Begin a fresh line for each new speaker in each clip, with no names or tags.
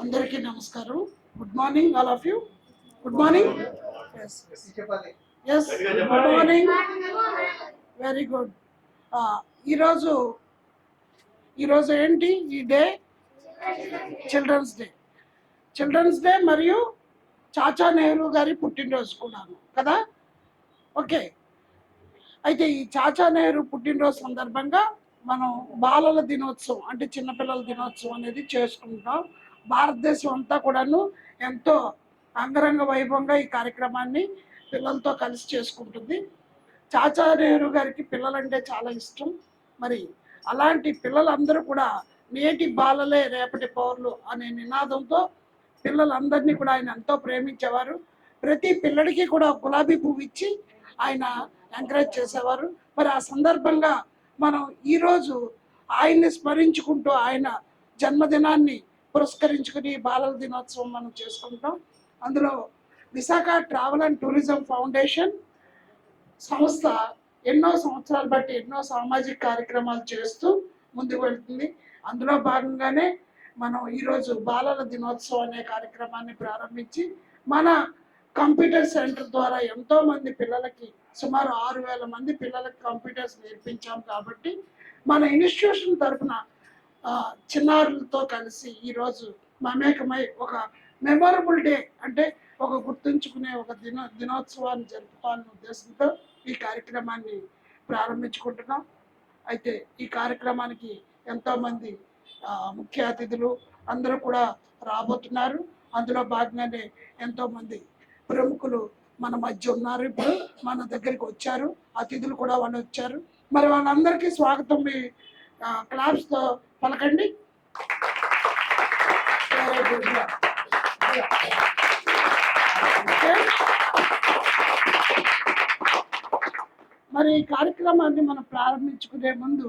అందరికీ నమస్కారం. Good morning all of you. Good morning. Yes yes good morning. Very good. ఈరోజు ఈరోజు ఏంటి ఈ day? Children's day. Children's day మరియు చాచా నెహ్రూ గారి పుట్టినరోజు కూడాను కదా. ఓకే, అయితే ఈ చాచా నెహ్రూ పుట్టినరోజు సందర్భంగా మనం బాలల దినోత్సవం అంటే చిన్నపిల్లల దినోత్సవం అనేది చేసుకుంటాం. భారతదేశం అంతా కూడాను ఎంతో అంగరంగ వైభవంగా ఈ కార్యక్రమాన్ని పిల్లలతో కలిసి చేసుకుంటుంది. చాచా నెహ్రూ గారికి పిల్లలంటే చాలా ఇష్టం. మరి అలాంటి పిల్లలందరూ కూడా నేటి బాలలే రేపటి పౌరులు అనే నినాదంతో పిల్లలందరినీ కూడా ఆయన ఎంతో ప్రేమించేవారు. ప్రతి పిల్లడికి కూడా గులాబీ పువ్వు ఇచ్చి ఆయన ఎంకరేజ్ చేసేవారు. మరి ఆ సందర్భంగా మనం ఈరోజు ఆయన్ని స్మరించుకుంటూ ఆయన జన్మదినాన్ని పురస్కరించుకుని బాలల దినోత్సవం మనం చేసుకుంటాం. అందులో Visakha travel and tourism foundation సంస్థ ఎన్నో సంవత్సరాలు బట్టి ఎన్నో సామాజిక కార్యక్రమాలు చేస్తూ ముందుకు వెళ్తుంది. అందులో భాగంగానే మనం ఈరోజు బాలల దినోత్సవం అనే కార్యక్రమాన్ని ప్రారంభించి మన కంప్యూటర్ సెంటర్ ద్వారా ఎంతోమంది పిల్లలకి సుమారు 6,000 మంది పిల్లలకి కంప్యూటర్స్ నేర్పించాం. కాబట్టి మన ఇన్స్టిట్యూషన్ తరఫున చిన్నారులతో కలిసి ఈరోజు మమేకమై ఒక మెమొరబుల్ డే అంటే ఒక గుర్తుంచుకునే ఒక దినోత్సవాన్ని జరుపుకోవాలనే ఉద్దేశంతో ఈ కార్యక్రమాన్ని ప్రారంభించుకుంటున్నాం. అయితే ఈ కార్యక్రమానికి ఎంతోమంది ముఖ్య అతిథులు అందరూ కూడా రాబోతున్నారు. అందులో భాగంగానే ఎంతోమంది ప్రముఖులు మన మధ్య ఉన్నారు. ఇప్పుడు మన దగ్గరికి వచ్చారు, అతిథులు కూడా వాళ్ళు వచ్చారు. మరి వాళ్ళందరికీ స్వాగతం మీ క్లాప్స్తో పలకండి. మరి ఈ కార్యక్రమాన్ని మనం ప్రారంభించుకునే ముందు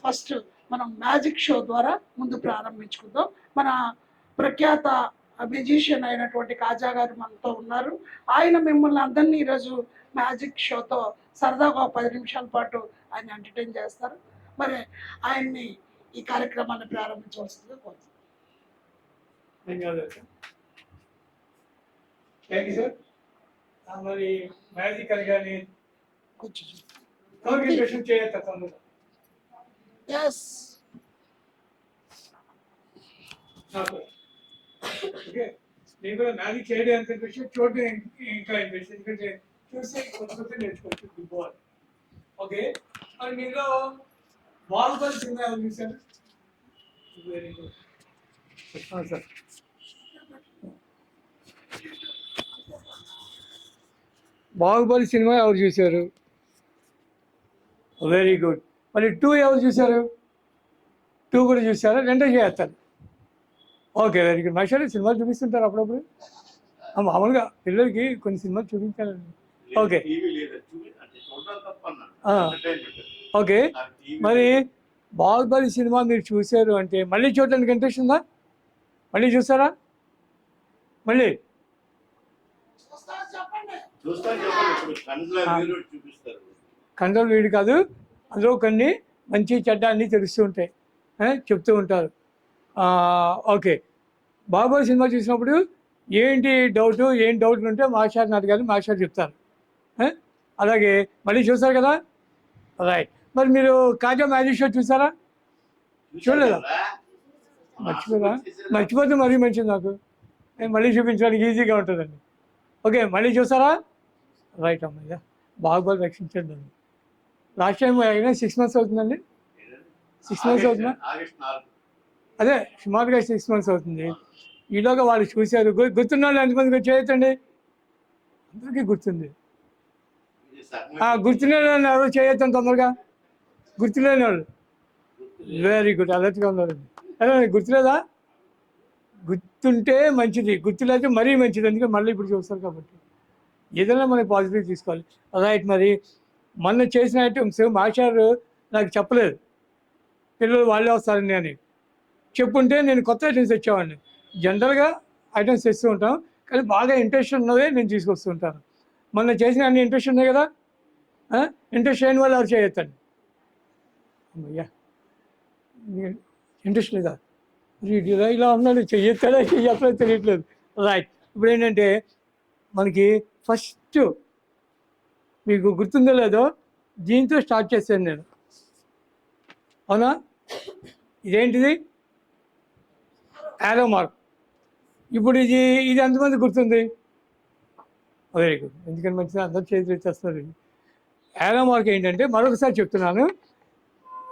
ఫస్ట్ మనం మ్యాజిక్ షో ద్వారా ముందు ప్రారంభించుకుందాం. మన ప్రఖ్యాత మ్యూజిషియన్ అయినటువంటి కాజా గారు మనతో ఉన్నారు. ఆయన మిమ్మల్ని అందరినీ ఈరోజు మ్యాజిక్ షోతో సరదాగా 10 నిమిషాల పాటు ఆయన ఎంటర్టైన్ చేస్తారు. మరి ఆయన్ని ఈ కార్యక్రమాన్ని ప్రారంభించవలసిందిగా కోరుతున్నాను.
మరి మ్యాజిక్ అనగానే
కొంచెం ఎస్
ఓకే, నేను కూడా మ్యాజిక్ చేయడానికి విషయం చూడడం ఇంకా ఇంట్రెస్ట్, ఎందుకంటే చూసి కొత్త కొత్త నేర్చుకోవచ్చు. బాల్ ఓకే, మరి మీలో బాహుబలి సినిమా ఎవరు చూశారు? Very good sir. Baahubali cinema ఎవరు చూశారు? Very good. మరి 2 ఎవరు చూశారు? 2 కూడా చూసారా? 2 చేస్తారు. Okay, very good. మహేశ్వరి సినిమాలు చూపిస్తుంటారు అప్పుడప్పుడు? మామూలుగా పిల్లలకి కొన్ని సినిమాలు చూపించాలండి. ఓకే ఓకే, మరి బాహుబలి సినిమా మీరు చూశారు అంటే మళ్ళీ చూడడానికి ఇంట్రెస్ట్ ఉందా? మళ్ళీ చూస్తారా? మళ్ళీ కంట్రోల్ వీడు కాదు, అందులో కొన్ని మంచి చెడ్డ అన్నీ తెలుస్తూ ఉంటాయి, చెప్తూ ఉంటారు. ఓకే, బాహుబలి సినిమా చూసినప్పుడు ఏంటి డౌట్ ఉంటే మాస్టర్ని అడగాలి, మాస్టర్ చెప్తారు. అలాగే మళ్ళీ చూస్తారు కదా, రైట్. మరి మీరు కాజా మ్యాజిక్ షో చూసారా? చూడలేదా? మర్చిపోతే మరీ మంచిది, నాకు మళ్ళీ చూపించడానికి ఈజీగా ఉంటుందండి. ఓకే, మళ్ళీ చూసారా? రైట్ అమ్మయ్య, బాహుబలి రక్షించండి. లాస్ట్ టైం అయినా 6 months అవుతుందండి. 6 months అవుతుందా? అదే సుమారుగా 6 months అవుతుంది. ఈలోగా వాళ్ళు చూశారు. గుర్తున్న వాళ్ళు ఎంతమందికి చేయొచ్చండి? అందరికీ గుర్తుంది. గుర్తులేని వాళ్ళు ఎవరు చేయొచ్చని తొందరగా? గుర్తులేని వాళ్ళు వెరీ గుడ్, అలర్ట్గా ఉన్నారండి. అదే గుర్తులేదా? గుర్తుంటే మంచిది, గుర్తులేతే మరీ మంచిది. ఎందుకంటే మళ్ళీ ఇప్పుడు చూస్తారు కాబట్టి ఏదైనా మనకి పాజిటివ్ తీసుకోవాలి. రైట్. మరి మొన్న చేసిన ఐటమ్స్ మాస్టర్ నాకు చెప్పలేదు, పిల్లలు వాళ్ళే వస్తారని అని చెప్పుంటే నేను కొత్త ఐటమ్స్ తెచ్చేవాడిని. జనరల్గా ఐటమ్స్ తెస్తూ ఉంటాం, కానీ బాగా ఇంట్రెస్ట్ ఉన్నదే నేను తీసుకొస్తూ ఉంటాను. మొన్న చేసిన అన్ని ఇంట్రెస్ట్ ఉన్నాయి కదా, ఇంట్రెస్ట్ లేని వాళ్ళు ఎవరు చేయొద్దండి. అమ్మయ్యా, ఇంట్రెస్ట్ లేదా? ఇలా ఇలా ఉన్నాడు, చెయ్యొస్తాడా చెయ్యట్లేదు తెలియట్లేదు. రైట్. ఇప్పుడు ఏంటంటే మనకి ఫస్ట్ మీకు గుర్తుందో లేదో దీంతో స్టార్ట్ చేశాను నేను, అవునా? ఇదేంటిది? Arrow mark. ఇప్పుడు ఇది ఎంతమంది గుర్తుంది? Very good. ఎందుకంటే మంచిగా అందరూ చేతులు ఎత్తేస్తారు. యారో మార్క్ ఏంటంటే మరొకసారి చెప్తున్నాను,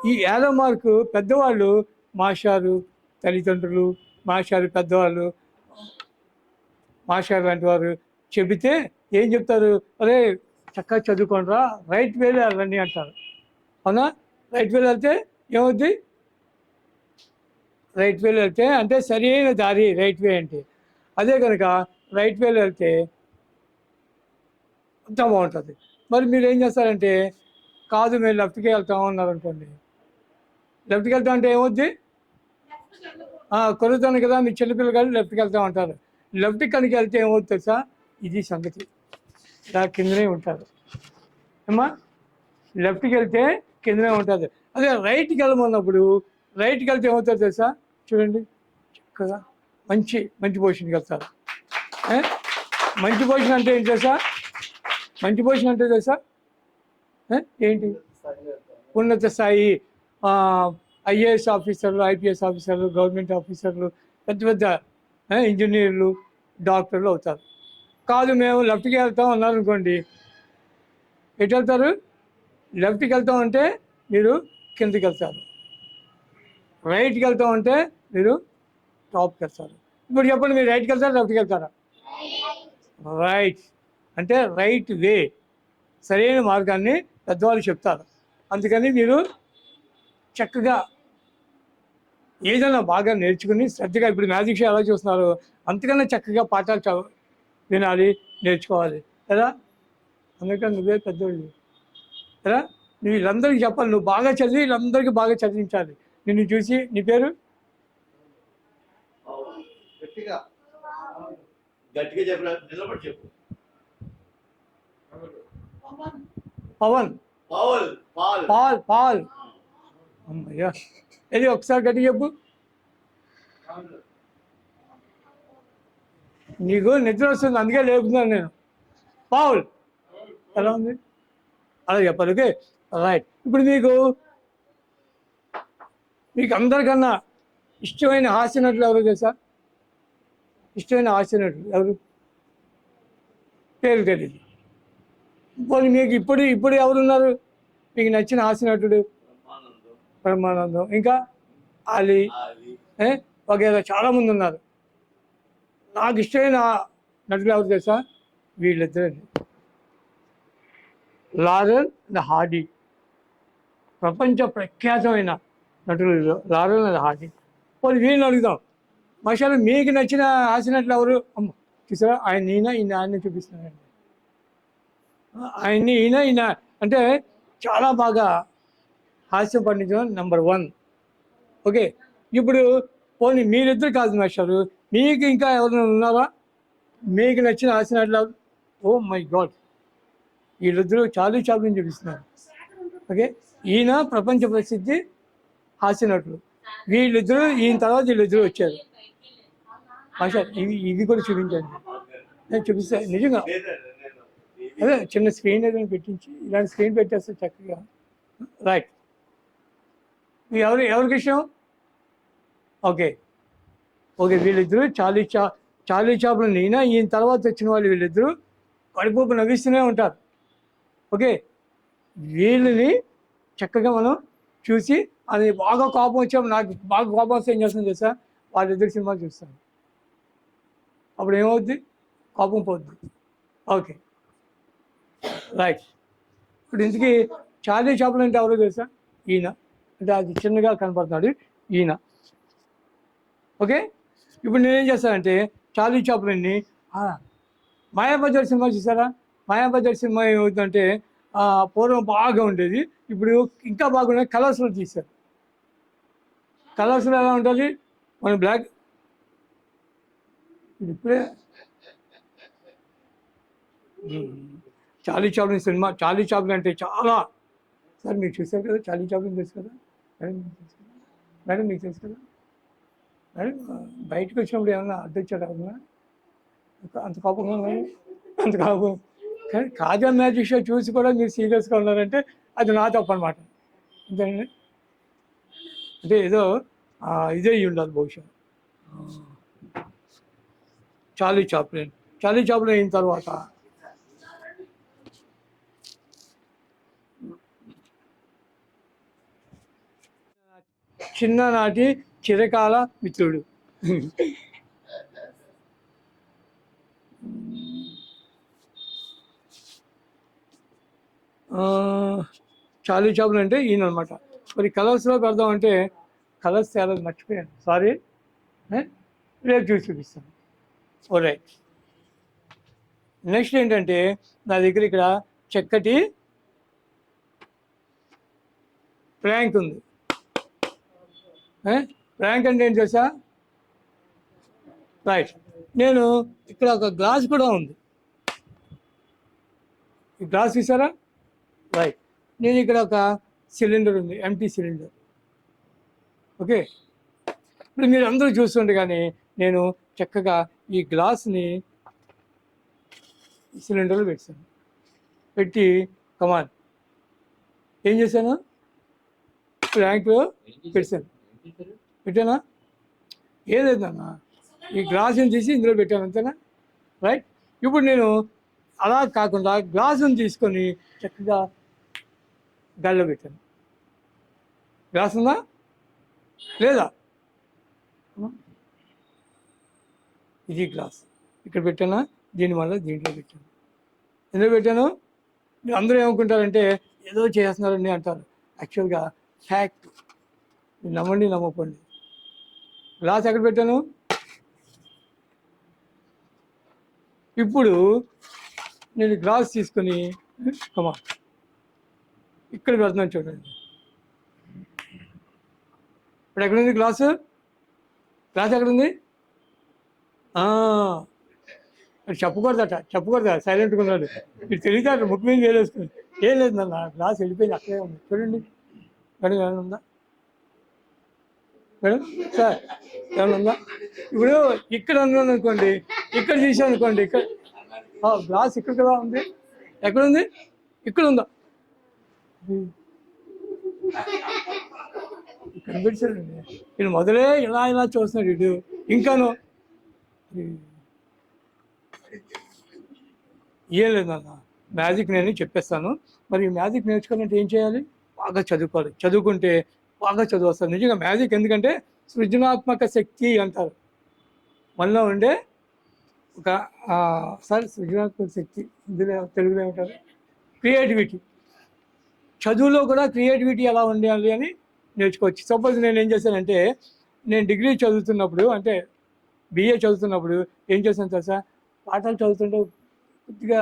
ఈ యారో మార్క్ పెద్దవాళ్ళు, మాస్టారు, తల్లిదండ్రులు, మాస్టారు పెద్దవాళ్ళు, మాస్టర్ లాంటి వారు చెబితే ఏం చెప్తారు? అరే చక్కగా చదువుకోండిరా, రైట్ వేలో వెళ్ళండి అంటారు, అవునా? రైట్ వేలో వెళ్తే ఏమవుద్ది? రైట్ వేలో వెళ్తే అంటే సరి అయిన దారి రైట్ వే అంటే. అదే కనుక రైట్ వేలో వెళ్తే అంతా బాగుంటుంది. మరి మీరు ఏం చేస్తారంటే, కాదు మేము లెఫ్ట్కి వెళ్తాం అన్నారు అనుకోండి, లెఫ్ట్కి వెళ్తాం అంటే ఏమవుద్ది? కొనుతాను కదా మీ చిన్నపిల్లలు లెఫ్ట్కి వెళ్తాం అంటారు. లెఫ్ట్ కనుక వెళ్తే ఏమవుతుంది తెలుసా? ఇది సంగతి. ఇలా కిందనే ఉంటారు అమ్మా. లెఫ్ట్కి వెళ్తే కిందనే ఉంటుంది. అదే రైట్కి వెళ్ళమన్నప్పుడు రైట్కి వెళ్తే ఏమవుతుంది తెలుసా? చూడండి చక్కగా మంచి మంచి పొజిషన్కి వెళ్తారు. మంచి పొజిషన్ అంటే ఏంటి తెలుసా? మంచి పొజిషన్ అంటే తెలుసా ఏంటి? ఉన్నత స్థాయి ఐఏఎస్ ఆఫీసర్లు, ఐపీఎస్ ఆఫీసర్లు, గవర్నమెంట్ ఆఫీసర్లు, పెద్ద పెద్ద ఇంజనీర్లు, డాక్టర్లు అవుతారు. కాదు మేము లెఫ్ట్కి వెళ్తాం అన్నారు అనుకోండి, ఎటు వెళ్తారు? లెఫ్ట్కి వెళ్తాం అంటే మీరు కిందకి వెళ్తారు, రైట్కి వెళ్తాం అంటే మీరు టాప్కి వెళ్తారు. ఇప్పుడు చెప్పండి, మీరు రైట్కి వెళ్తారా లెఫ్ట్కి వెళ్తారా? రైట్ అంటే రైట్ వే, సరైన మార్గాన్ని పెద్దవాళ్ళు చెప్తారు. అందుకని మీరు చక్కగా ఏదైనా బాగా నేర్చుకుని శ్రద్ధగా, ఇప్పుడు మ్యాజిక్ షో ఎలా చూస్తున్నారు అంతకన్నా చక్కగా పాఠాలు వినాలి, నేర్చుకోవాలి కదా. అందుకని నువ్వే పెద్దోళ్ళు కదా, నువ్వు వీళ్ళందరికీ చెప్పాలి, నువ్వు బాగా చదివి వీళ్ళందరికీ బాగా చదివించాలి. నిన్ను చూసి నీ పేరు
గట్టిగా చెప్పరా, నిలబడి చెప్పు.
పవన్. పాల్. అమ్మయ్యా, ఏది ఒకసారి గట్టిగా చెప్పు. నీకు నిద్ర వస్తుంది అందుకే లేపుతున్నాను నేను. పాల్ ఎలా ఉంది? అలా చెప్పాలి. Okay right. ఇప్పుడు మీకు అందరికన్నా ఇష్టమైన హాస్యనటులు ఎవరు తెలుసా? ఇష్టమైన హాస్యనటులు ఎవరు? పేరు తెలియదు. పోనీ మీకు ఇప్పుడు ఎవరున్నారు మీకు నచ్చిన హాస్యనటుడు? బ్రహ్మానందం, ఇంకా అలీ, వగేరా చాలామంది ఉన్నారు. నాకు ఇష్టమైన నటులు ఎవరు తెలుసా? వీళ్ళిద్దరండి, లారెల్ అండ్ హార్డీ. ప్రపంచ ప్రఖ్యాతమైన నటులు లారెల్ అండ్ హార్డీ. పోనీ వీళ్ళని అడుగుదాం, మషాలు మీకు నచ్చిన హాస్యనటులు ఎవరు? అమ్మ చూసారా, ఆయన్ని చూపిస్తున్నారండి. ఈయన అంటే చాలా బాగా హాస్యం పండించడం నెంబర్ 1. ఓకే, ఇప్పుడు పోనీ మీరిద్దరు కాదు మాస్టారు, మీకు ఇంకా ఎవరైనా ఉన్నారా మీకు నచ్చిన హాస్యనటులు? ఓ మై గాడ్, వీళ్ళిద్దరూ చాలీ చాప్లిన్ చూపిస్తున్నారు. ఓకే, ఈయన ప్రపంచ ప్రసిద్ధి హాస్యనటులు, వీళ్ళిద్దరూ ఈయన తర్వాత వీళ్ళిద్దరూ వచ్చారు. మాస్టర్ ఇవి కూడా చూపించండి, నేను చూపిస్తాను నిజంగా. అదే చిన్న స్క్రీన్ ఏదైనా పెట్టించి ఇలాంటి స్క్రీన్ పెట్టేస్తే చక్కగా. రైట్, ఎవరికి ఇష్టం? ఓకే, వీళ్ళిద్దరూ చాలీ చాప్లిన్ ఈయన తర్వాత వచ్చిన వాళ్ళు వీళ్ళిద్దరూ కడుపు నవ్విస్తూనే ఉంటారు. ఓకే, వీళ్ళని చక్కగా మనం చూసి అది బాగా కోపం వచ్చాము, నాకు బాగా కోపం వస్తే ఏం చేస్తాను తెలుసా? వాళ్ళిద్దరు సినిమాలు చూస్తాను, అప్పుడు ఏమవుద్ది? కోపం పోద్ది. Okay right. ఇప్పుడు ఇంతకీ చాలీ చాప్లిన్ అంటే ఎవరో తెలుసా? ఈయన. అంటే అది చిన్నగా కనపడుతున్నాడు ఈయన. ఓకే, ఇప్పుడు నేనేం చేస్తానంటే చాలీ చాప్లిన్ని మాయాబజార్ సినిమా చూసారా? మాయాబజార్ సినిమా ఏమవుతుందంటే పూర్వం బాగా ఉండేది, ఇప్పుడు ఇంకా బాగుండే కలర్స్లో తీశారు. కలర్స్లో ఎలా ఉంటుంది? మన బ్లాక్ ఇప్పుడే చాలీ చాప్లిన్ సినిమా. చాలీ చాప్లిన్ అంటే చాలా, సార్ మీరు చూసారు కదా చాలీ చాప్లిన్ తెలుసు కదా మేడం? మీకు తెలుసు కదా? మరి బయటకు వచ్చినప్పుడు ఏమన్నా అడ్డొచ్చాడు అవునా అంత కోపంగా ఉన్నారు అంత కోపం కానీ కాజా మ్యాజిక్ షో చూసి కూడా మీరు సీరియస్గా ఉన్నారంటే అది నా తప్పు అనమాట అంతేనండి అంటే ఏదో ఇదే అయ్యి ఉండాలి బహుశా చార్లీ చాప్లిన్ అయిన తర్వాత చిన్ననాటి చిరకాల మిత్రుడు చార్లీ చాప్లిన్ అంటే ఈయన అనమాట మరి కలర్స్లో పెడదామంటే కలర్స్ చాలా మర్చిపోయాను సారీ రేపు చూసి చూపిస్తాను ఓ రైట్ నెక్స్ట్ ఏంటంటే నా దగ్గర ఇక్కడ చక్కటి ప్రాంక్ ఉంది ప్రాంక్ అంటే ఏం తెలుసా రైట్ నేను ఇక్కడ ఒక గ్లాస్ కూడా ఉంది ఈ గ్లాస్ చూసారా రైట్ నేను ఇక్కడ ఒక సిలిండర్ ఉంది ఎంటీ సిలిండర్ ఓకే ఇప్పుడు మీరు అందరూ చూస్తుంటే కానీ నేను చక్కగా ఈ గ్లాస్ని సిలిండర్లో పెట్టాను పెట్టి కమాన్ ఏం చేశాను ర్యాంక్లో పెట్టానా ఏదైందన్నా ఈ గ్లాసుని తీసి ఇందులో పెట్టాను అంతేనా రైట్ ఇప్పుడు నేను అలా కాకుండా గ్లాసుని తీసుకొని చక్కగా గాల్లో పెట్టాను గ్లాస్ ఉందా లేదా ఇది గ్లాస్ ఇక్కడ పెట్టానా దీనివల్ల దీంట్లో పెట్టాను ఎందులో పెట్టాను మీరు అందరూ ఏమనుకుంటారంటే ఏదో చేస్తున్నారని అంటారు యాక్చువల్గా ఫ్యాక్ట్ మీరు నమ్మండి నమ్మకండి గ్లాస్ ఎక్కడ పెట్టాను ఇప్పుడు నేను గ్లాస్ తీసుకొని కమా ఇక్కడ పెడుతున్నాను చూడండి ఇప్పుడు ఎక్కడుంది గ్లాస్ ఎక్కడుంది చెప్పకూడదట సైలెంట్గా ఉన్నాడు మీరు తెలియదు ముక్కు మీద వేలేసుకుని ఏం లేదు నన్ను గ్లాస్ వెళ్ళిపోయింది అక్కడే ఉంది చూడండి మేడం ఏమైనా ఉందా మేడం సార్ ఏమైనా ఉందా ఇప్పుడు ఇక్కడ ఉన్నాను అనుకోండి ఇక్కడ తీసాను అనుకోండి ఇక్కడ గ్లాస్ ఇక్కడ కదా ఉంది ఎక్కడుంది ఇక్కడ ఉందా కనిపించాడండి నేను మొదలే ఇలా చూస్తున్నాడు ఇటు ఇంకాను ఏం లేదన్న మ్యాజిక్ నేను చెప్పేస్తాను మరి ఈ మ్యాజిక్ నేర్చుకోవాలంటే ఏం చేయాలి బాగా చదువుకోవాలి చదువుకుంటే బాగా చదువు వస్తుంది నిజంగా మ్యాజిక్ ఎందుకంటే సృజనాత్మక శక్తి అంటారు మనలో ఉండే ఒక సృజనాత్మక శక్తి ఇందులో తెలుగులో ఏమంటారు క్రియేటివిటీ చదువులో కూడా క్రియేటివిటీ ఎలా ఉండాలి అని నేర్చుకోవచ్చు సపోజ్ నేను ఏం చేశానంటే నేను డిగ్రీ చదువుతున్నప్పుడు అంటే బిఏ చదువుతున్నప్పుడు ఏం చేశాను తెలుసా పాఠాలు చదువుతుంటే కొద్దిగా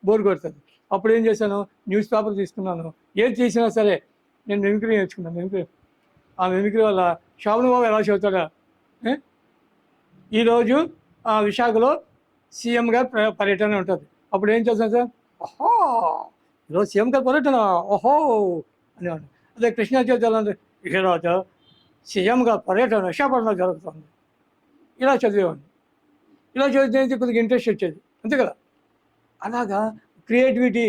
బోర్ కొడుతుంది అప్పుడు ఏం చేశాను న్యూస్ పేపర్ తీసుకున్నాను ఏది చేసినా సరే నేను మిమిక్రీ నేర్చుకున్నాను ఆ మిమిక్రీ వల్ల శోభన్ బాబు ఎలా చదువుతాడా ఈరోజు విశాఖలో సీఎం గారు పర్యటన ఉంటుంది అప్పుడు ఏం చేస్తాను సార్ ఓహో ఈరోజు సీఎం గారు పర్యటన ఓహో అనేవాడు అదే కృష్ణా చదువుతానంటే ఈరోజు సీఎం గారు పర్యటన విశాఖపట్నంలో జరుగుతుంది ఇలా చదివేవాడిని ఇలా చదివితే కొద్దిగా ఇంట్రెస్ట్ వచ్చేది అంతే కదా అలాగా క్రియేటివిటీ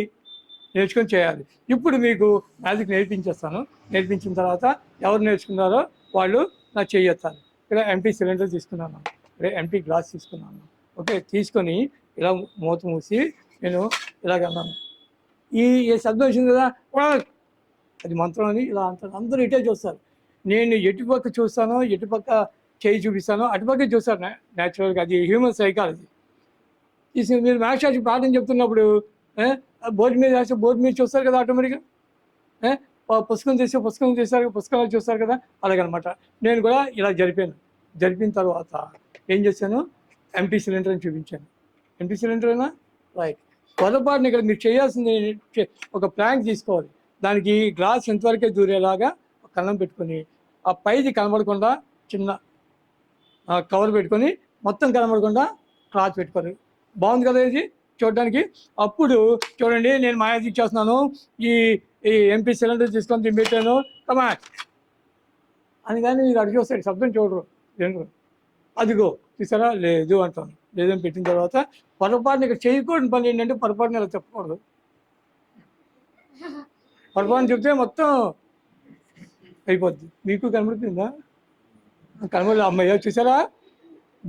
నేర్చుకొని చేయాలి ఇప్పుడు మీకు మ్యాజిక్ నేర్పించేస్తాను నేర్పించిన తర్వాత ఎవరు నేర్చుకున్నారో వాళ్ళు నాకు చేయొత్తాను ఇక్కడ ఎంటీ సిలిండర్ తీసుకున్నాను ఇక్కడ ఎంటీ గ్లాస్ తీసుకున్నాను ఓకే తీసుకొని ఇలా మూత మూసి నేను ఇలాగన్నాను ఈ శబ్దం వచ్చింది కదా అది మంత్రం అని ఇలా అంటారు అందరూ ఇటే చూస్తారు నేను ఎటుపక్క చూస్తానో ఎటుపక్క చేయి చూపిస్తానో అటుపక్క చూస్తారు న్యాచురల్గా అది హ్యూమన్ సైకాలజీ ఈ మీరు మ్యాథ్స్ పాఠం చెప్తున్నప్పుడు బోర్డు మీద రాస్తే బోర్డు మీద చూస్తారు కదా ఆటోమేటిక్గా పుస్తకం తీస్తే పుస్తకాలు చూస్తారు కదా అలాగనమాట నేను కూడా ఇలా జరిపిన తర్వాత ఏం చేశాను ఎంటీ సిలిండర్ అని చూపించాను ఎంటీ సిలిండరేనా రైట్ పొరపాటుని ఇక్కడ మీరు చేయాల్సింది ఒక ప్లాంక్ తీసుకోవాలి దానికి గ్లాస్ ఎంతవరకే దూరేలాగా కన్నం పెట్టుకొని ఆ పైది కనబడకుండా చిన్న కవర్ పెట్టుకొని మొత్తం కనబడకుండా క్లాత్ పెట్టుకోవాలి బాగుంది కదా ఇది చూడడానికి అప్పుడు చూడండి నేను మ్యాజిక్ చేస్తున్నాను ఈ ఎంపీ సిలిండర్ తీసుకొని పెట్టాను కమా అని కానీ మీరు అడిగి వస్తాడు శబ్దం చూడరు అదిగో చూసారా లేదు అంటాను. లేదని పెట్టిన తర్వాత పొరపాటున ఇక్కడ చేయకూడని పని ఏంటంటే పొరపాటున ఇలా చెప్పకూడదు. పొరపాటున చెప్తే మొత్తం అయిపోద్ది. మీకు కనబడుతుందా? కనబడలేదు. అమ్మాయి చూసారా,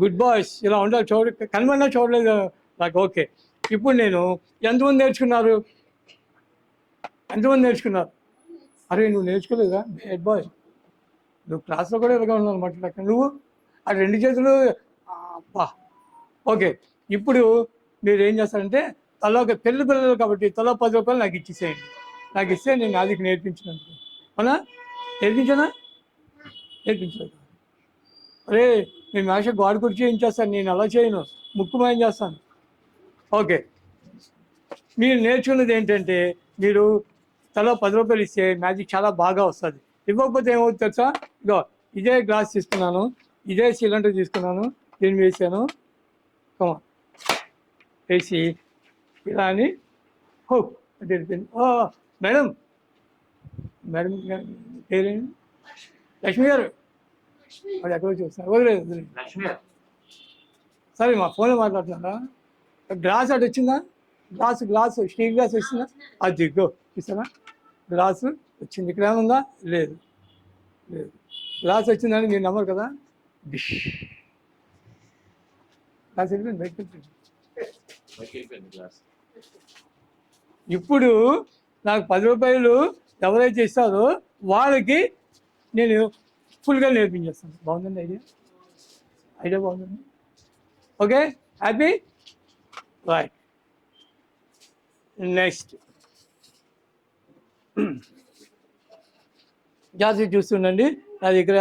గుడ్ బాయ్స్ ఇలా ఉండాలి. కనబడినా చూడలేదు నాకు. ఓకే, ఇప్పుడు నేను ఎంతమంది నేర్చుకున్నారు? అరే నువ్వు నేర్చుకోలేదా? హెడ్ బాయ్, నువ్వు క్లాస్లో కూడా ఇలాగా ఉన్నావు అనమాట. నువ్వు ఆ 2 చేతులు అబ్బా. ఓకే, ఇప్పుడు మీరు ఏం చేస్తారంటే తలా ఒక పిల్లలు కాబట్టి తలా 10 రూపాయలు నాకు ఇచ్చేసేయండి. నాకు ఇస్తే నేను మ్యాజిక్ నేర్పించినందుకు. అవునా? నేర్పించానా? నేర్పించలేదు. అరే నేను మ్యాజిక్ గోడ కుర్చీ ఏం చేస్తాను, నేను అలా చేయను, ముక్కుమాయం చేస్తాను. ఓకే, మీరు నేర్చుకున్నది ఏంటంటే మీరు తలా 10 రూపాయలు ఇస్తే మ్యాజిక్ చాలా బాగా వస్తుంది. ఇవ్వకపోతే ఏమవుతుంది తెలుసా? ఇదో ఇదే గ్లాస్ తీసుకున్నాను, ఇదే సిలిండర్ తీసుకున్నాను, దీన్ని వేసాను, కమా వేసి ఇలా అని హో అంటే మేడం మేడం పేరేంటి? లక్ష్మి గారు. అది ఎక్కడో చూస్తాను. వదిలేదు. సరే మా ఫోన్లో మాట్లాడుతున్నారా? గ్లాస్ అటు వచ్చిందా? గ్లాసు స్టీల్ గ్లాస్ వచ్చిందా? అది దిగ్గో చూసారా, గ్లాసు వచ్చింది. ఇక్కడ ఏముందా? లేదు. గ్లాస్ వచ్చిందని మీరు నమ్మరు కదా. డిష్ గ్లాస్ వెళ్ళిపోయింది, బయటకు వెళ్ళిపోయింది. ఇప్పుడు నాకు 10 రూపాయలు ఎవరైతే ఇస్తారో వాళ్ళకి నేను ఫుల్గా నేర్పించేస్తాను. బాగుందండి ఐడియా బాగుందండి. Okay, happy? రైట్. నెక్స్ట్ జాగ్రత్తగా చూస్తుండండి. నా దగ్గర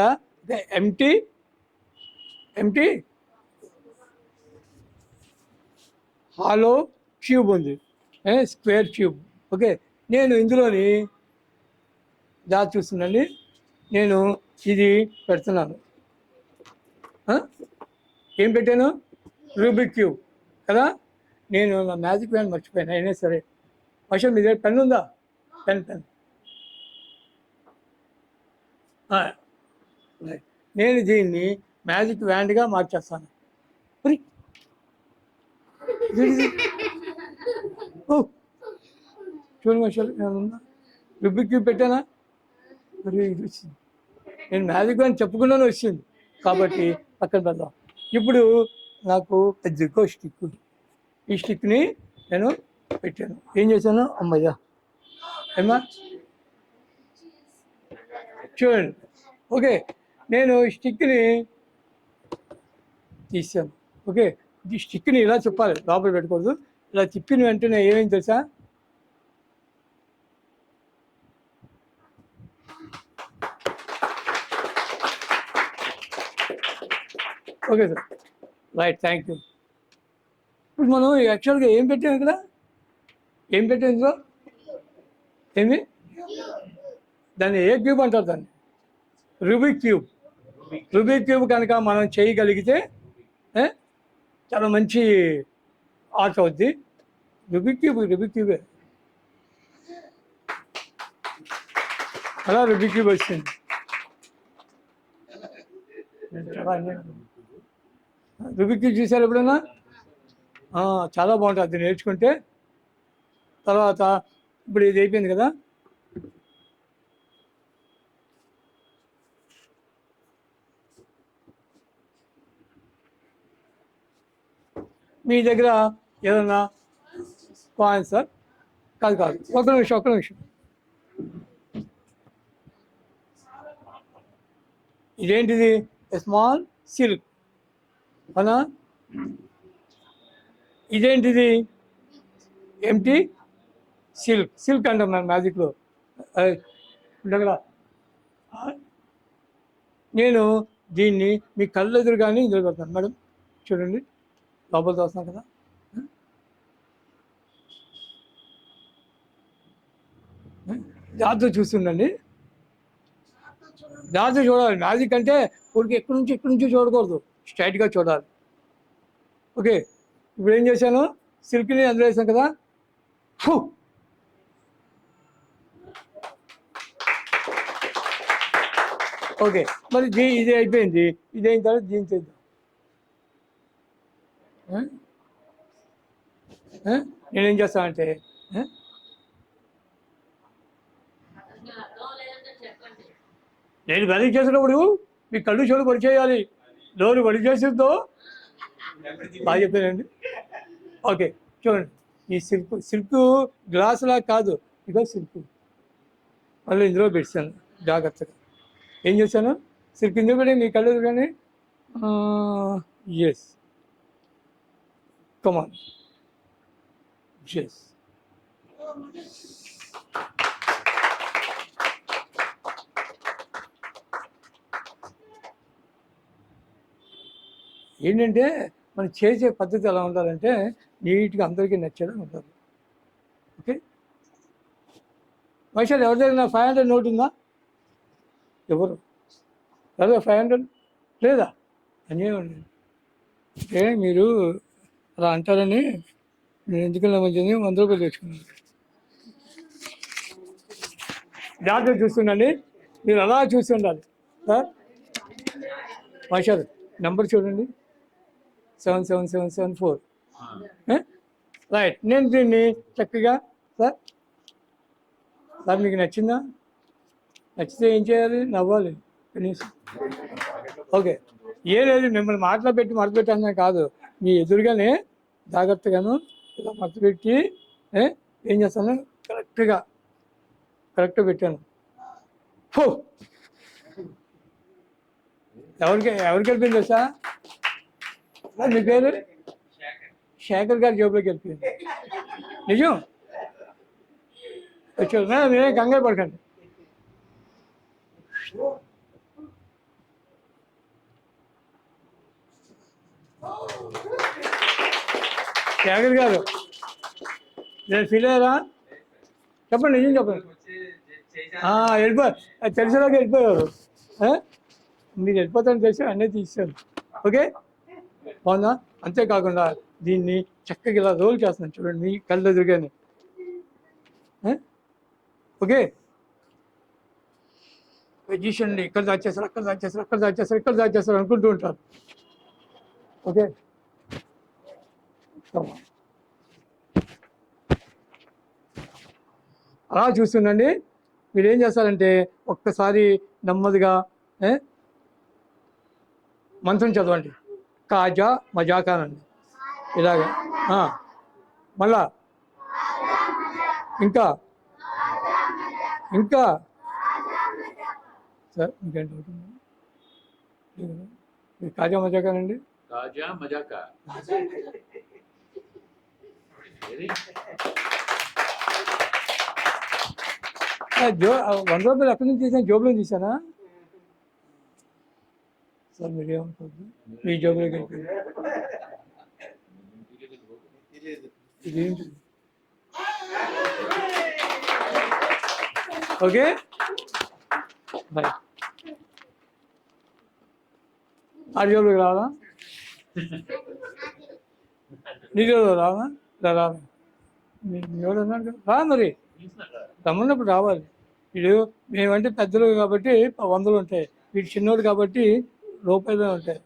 ఎంటీ హాలో ట్యూబ్ ఉంది, స్క్వేర్ ట్యూబ్. ఓకే, నేను ఇందులోని జాగ్రత్త చూస్తుండండి. నేను ఇది పెడుతున్నాను. ఏం పెట్టాను? రూబిక్ క్యూబ్ కదా. నేను నా మ్యాజిక్ వ్యాన్ మర్చిపోయాను. అయినా సరే వర్షం మీ దగ్గర పెన్ ఉందా? పెన్ నేను దీన్ని మ్యాజిక్ వ్యాండ్గా మార్చేస్తాను. చూడండి వర్షాలు ఏమన్నా రూబిక్ క్యూబ్ పెట్టానా? మరి ఇది వచ్చింది. నేను మ్యాజిక్ వ్యాండ్ చెప్పుకున్నాను వచ్చింది కాబట్టి పక్కన పెడదాం. ఇప్పుడు నాకు పెద్దకో స్టిక్, ఈ స్టిక్ని నేను పెట్టాను. ఏం చేశాను? అమ్మయ్యా ఏమా చూడండి. ఓకే, నేను స్టిక్ని తీసాను. ఓకే, ఈ స్టిక్ని ఇలా చెప్పాలి, లోపల పెట్టకూడదు. ఇలా తిప్పిన వెంటనే ఏమైంది తెలుసా? Okay sir, right, thank you. ఇప్పుడు మనం యాక్చువల్గా ఏం పెట్టాము ఇక్కడ? ఏం పెట్టాము ఇందులో? ఏమి? దాన్ని ఏ క్యూబ్ అంటారు? దాన్ని రూబిక్ క్యూబ్. రూబిక్ క్యూబ్ కనుక మనం చేయగలిగితే చాలా మంచి ఆర్ట్ అవుద్ది. రూబిక్ క్యూబే అలా రూబిక్ క్యూబ్ వచ్చింది. రూబిక్ క్యూబ్ చూసారు ఎప్పుడైనా? చాలా బాగుంటుంది అది నేర్చుకుంటే. తర్వాత ఇప్పుడు ఇది అయిపోయింది కదా. మీ దగ్గర ఏదన్నా కాయిన్స్ సార్? కాదు, ఒక్క నిమిషం. ఇదేంటిది? స్మాల్ సిల్క్ అవునా? ఇదేంటిది? ఎంటీ సిల్క్ అంటాం మన మ్యాజిక్లో. దగ్గర నేను దీన్ని మీ కళ్ళు ఎదురుగానే ఇందులో పెడతాను. మేడం చూడండి, లోపల చూస్తున్నాం కదా. జాగ్రత్త చూస్తుండండి, జాగ్రత్త చూడాలి. మ్యాజిక్ అంటే ఊరికి ఎక్కడి నుంచి చూడకూడదు, స్ట్రైట్గా చూడాలి. ఓకే, ఇప్పుడు ఏం చేశాను? సిల్క్ని అందులో వేసాను కదా. ఓకే, మరి ఇది అయిపోయింది. ఇది అయిన తర్వాత దీని చేద్దాం. నేనేం చేస్తానంటే నేను వెనక్కి చేసినప్పుడు మీ కళ్ళు చెవులు పడి చేయాలి. డోరు పడి చేసిద్దో బాగా చెప్పానండి. ఓకే, చూడండి. ఈ సిల్క్ గ్లాసులా కాదు, ఇదో సిల్క్. మళ్ళీ ఇందులో పెట్టాను జాగ్రత్తగా. ఏం చేశాను? సిల్క్ ఇందులో పెట్టి నీ కళ్ళు కానీ ఎస్ కమాన్ ఎస్. ఏంటంటే మనం చేసే పద్ధతి ఎలా ఉండాలంటే నీట్గా అందరికీ నచ్చేలా ఉండాలి. ఓకే, వైశాల్ ఎవరి దగ్గర నా 500 నోట్ ఉందా? ఎవరు 500 లేదా? అన్యాయం. అంటే మీరు అలా అంటారని నేను ఎందుకన్నా మంచిది 100 రూపాయలు తెచ్చుకున్నాను. జాగ్రత్త చూస్తుండండి, మీరు అలా చూస్తుండాలి సార్. వైశాల్ నెంబర్ చూడండి, 77774. రైట్. నేను దీన్ని చక్కగా సార్ మీకు నచ్చిందా? నచ్చితే ఏం చేయాలి? నవ్వాలి కనీసం. ఓకే, ఏ లేదు, మిమ్మల్ని మాటలో పెట్టి మడతపెట్టాను కాదు, మీ ఎదురుగానే జాగ్రత్తగాను ఇలా మడతపెట్టి ఏం చేస్తాను, కరెక్ట్గా పెట్టాను. ఎవరికి వెళ్ళిపోయింది సార్? మీ పేరు? శేఖర్ గారి జోబులోకి వెళ్ళిపోయింది. నిజం వచ్చారు, మీరే కంగారు పడకండి. శేఖర్ గారు నేను ఫీల్ అయ్యారా? చెప్పండి, నిజం చెప్పండి. వెళ్ళిపోయారు, తెలిసేలాగా వెళ్ళిపోయారు. మీరు వెళ్ళిపోతారని తెలిసి అన్నీ తీసారు. ఓకే, బాగుందా? అంతేకాకుండా దీన్ని చక్కగా ఇలా రోల్ చేస్తున్నాను చూడండి, మీ కళ్ళు ఎదురుగానే. ఓకే, పొజిషన్ని ఇక్కడ దాచేస్తారు, అక్కడ దాచేస్తారు అనుకుంటూ ఉంటారు. ఓకే, అలా చూస్తుండండి. మీరు ఏం చేస్తారంటే ఒక్కసారి నెమ్మదిగా మంత్రం చదవండి. కాజా మజాకానండి ఇలాగా. మళ్ళా ఇంకా సార్ ఇంకేంటి అవుతుంది? కాజా మజాకానండి.
కాజా మజాకా.
100 రూపాయలు ఎక్కడి నుంచి తీసాను? జోబులో తీసానా సార్? మీరేమనుకోద్దు, మీ జోబులోకి వెళ్ళిపోయింది. ఇదేంటి? Okay, bye. ఆ జోబులోకి రావాలా? నీ జోబులో రావాలా? రావాలి. ఎవరన్నాడు రా, మరి రమ్మన్నప్పుడు రావాలి. వీడు మేమంటే పెద్దలు కాబట్టి 100 ఉంటాయి, వీడు చిన్నోడు కాబట్టి రూపాయలు ఉంటాయి.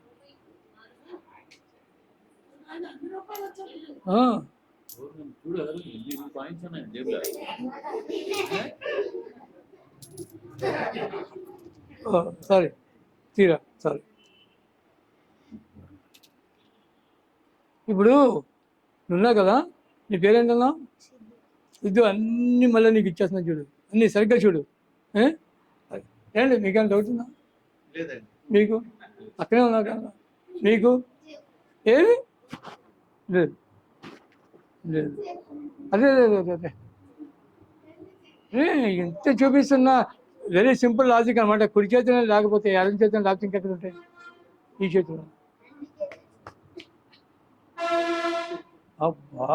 సారీ, తీరా సారీ. ఇప్పుడు నువ్వున్నా కదా, నీ పేరేంటన్నా? ఇది అన్నీ మళ్ళీ నీకు ఇచ్చేస్తున్నా చూడు, అన్నీ సరిగ్గా చూడు. ఏంటి మీకేమైనా డౌట్ ఉందా? మీకు అక్కడే ఉన్నా కదా, మీకు ఏమి లేదు. అదే ఎంత చూపిస్తున్నా వెరీ సింపుల్ లాజిక్ అనమాట. కుడి చేతిలో లేకపోతే ఎడం చేతిలో లేకపోతే ఇంకెక్కడ ఉంటాయి? ఈ చేతిలో. అబ్బా,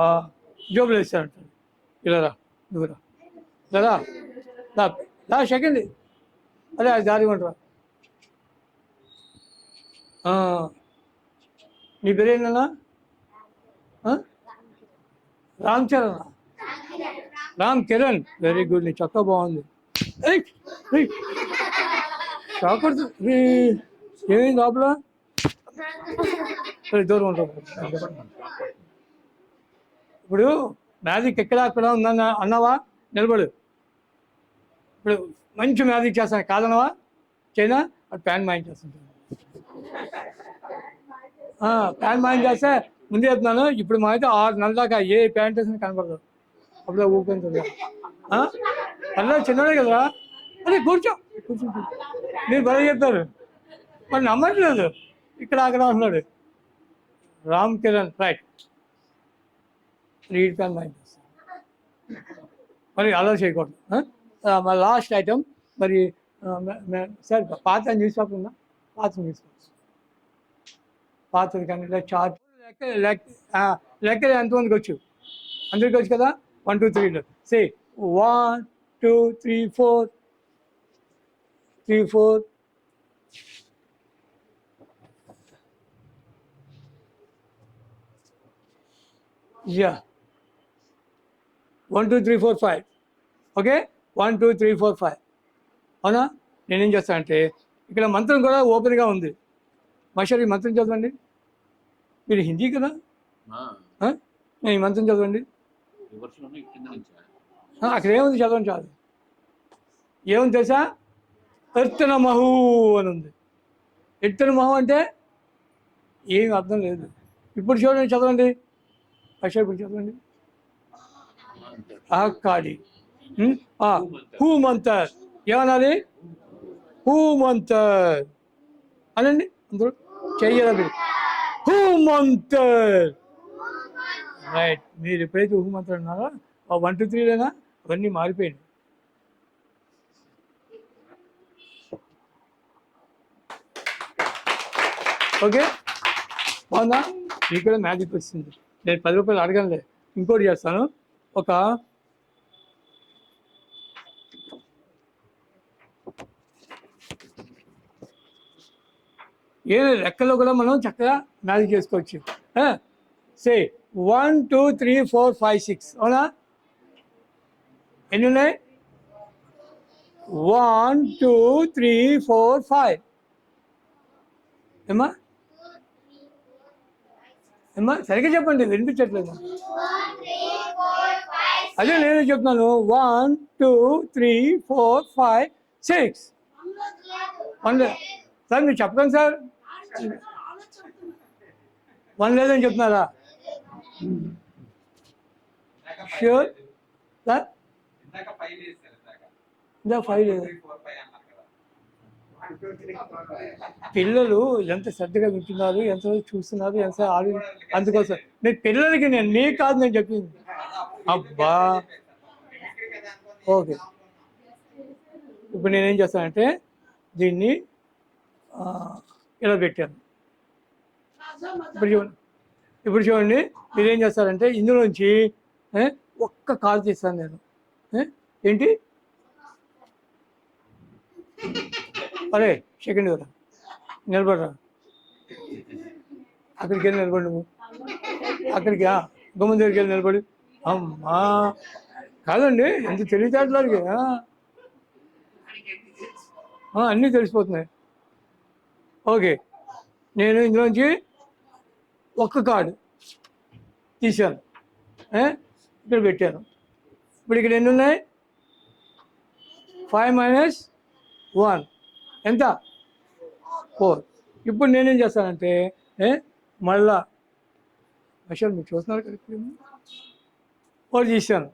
జోబులు వేస్తానంటారు. ఇలా రా, నువ్వు రా, సెకండ్. అదే అది దారి ఉంటారా? నీ పేరేంటన్నా? రామ్ చరణ్. Ram Kiran, very good. నీ చక్క బాగుంది. షాకూడదు ఏమైంది లోపల దూరం ఉంటుంది. ఇప్పుడు మ్యాజిక్ ఎక్కడ అక్కడ ఉందన్న అన్నావా, నిలబడు. ఇప్పుడు మంచి మ్యాజిక్ చేస్తాను కాదన్నావా, చైనా అది ప్యాన్ మాయం చేస్తుంది. ప్యాన్ మాయం చేస్తే ముందే చెప్తున్నాను, ఇప్పుడు మా అయితే 6 నెలల దాకా ఏ ప్యాంట్ వేసిన కనపడదు. అప్పుడే ఊపిస్తుంది. అలా చిన్నడే కదా, అదే కూర్చో మీరు బాగా చెప్తారు, మరి నమ్మట్లేదు. ఇక్కడ అక్కడ అంటున్నాడు Ram Kiran right read pan మాయం చేస్తాను. మరి అలా చేయకూడదు. మరి లాస్ట్ ఐటమ్ మరి సార్ పాత న్యూస్ పేపర్ ఉందా, పాత న్యూస్ పేపర్ పాతది కానీ ఇలా చార్ట్ లెక్క ఎంతమందికి వచ్చు, అందరికి వచ్చు కదా. 1 2 3 సే 1 2 3 4 3 4 yeah 1 2 3 4 5 ఓకే 1 2 3 4 5 అవునా. నేనేం చేస్తాను అంటే ఇక్కడ మంత్రం కూడా ఓపెన్గా ఉంది. మాస్టర్ ఈ మంత్రం చదవండి. మీరు హిందీ కదా, నేను ఈ మంత్రం చదవండి. అక్కడ ఏముంది చదవండి చాలు. ఏముంది తెలుసా, ఎర్తన మహు అని ఉంది. ఎర్తన మహు అంటే ఏం అర్థం లేదు. ఇప్పుడు చూడండి చదవండి, మాస్టర్ ఇప్పుడు చదవండి. అహకాడి హూ మంతర్ ఏమనాలి, హూ మంతర్ అనండి అందరూ చెయ్యాలి. Who Mantar right. మీరు ఎప్పుడైతే హూ మంతర్ అన్నారో 1 2 3 అవన్నీ మారిపోయింది. ఓకే బాగుందా, మీకు కూడా మ్యాజిక్ వచ్చింది. నేను 10 రూపాయలు అడగనులే, ఇంకోటి చేస్తాను. ఒక ఏ లెక్కలో కూడా మనం చక్కగా మ్యాజిక్ చేసుకోవచ్చు. సే 1 2 3 4 5 6 అవునా. ఎన్ని ఉన్నాయి, 1 2 3 4 5 ఏమ్మా ఏమ్మా సరిగ్గా చెప్పండి, వినిపించట్లేదు. అదే నేను చెప్తున్నాను 1 2 3 4 5 6 సార్ మీరు చెప్పండి సార్. 1 లేదని చెప్తున్నారా, ష్యూర్ సార్. ఇంకా 5 లేదు. పిల్లలు ఎంత శ్రద్ధగా వింటున్నారు, ఎంత చూస్తున్నారు, ఎంత ఆడి, అందుకోసం మీ పిల్లలకి నేను మీకు కాదు నేను చెప్పింది. అబ్బా ఓకే. ఇప్పుడు నేనేం చేస్తానంటే దీన్ని ఇలా పెట్టాను. ఇప్పుడు చూడండి మీరేం చేస్తారంటే ఇందులోంచి ఒక్క కాల్ తీస్తాను నేను. ఏంటి అరే సెకండ్ కదా, నిలబడరా, అక్కడికి వెళ్ళి నిలబడి, నువ్వు అక్కడికి గుమ్మం దగ్గరికి వెళ్ళి నిలబడి. అమ్మా కాదండి, ఎంత తెలివితేటలకి అన్నీ తెలిసిపోతున్నాయి. ఓకే, నేను ఇందులోంచి ఒక్క కార్డు తీశాను, ఇక్కడ పెట్టాను. ఇప్పుడు ఇక్కడ ఎన్ని ఉన్నాయి, 5 - 1 ఎంత, 4. ఇప్పుడు నేనేం చేస్తానంటే మళ్ళా అసలు మీరు చూస్తున్నారు కదా, 4 తీసాను.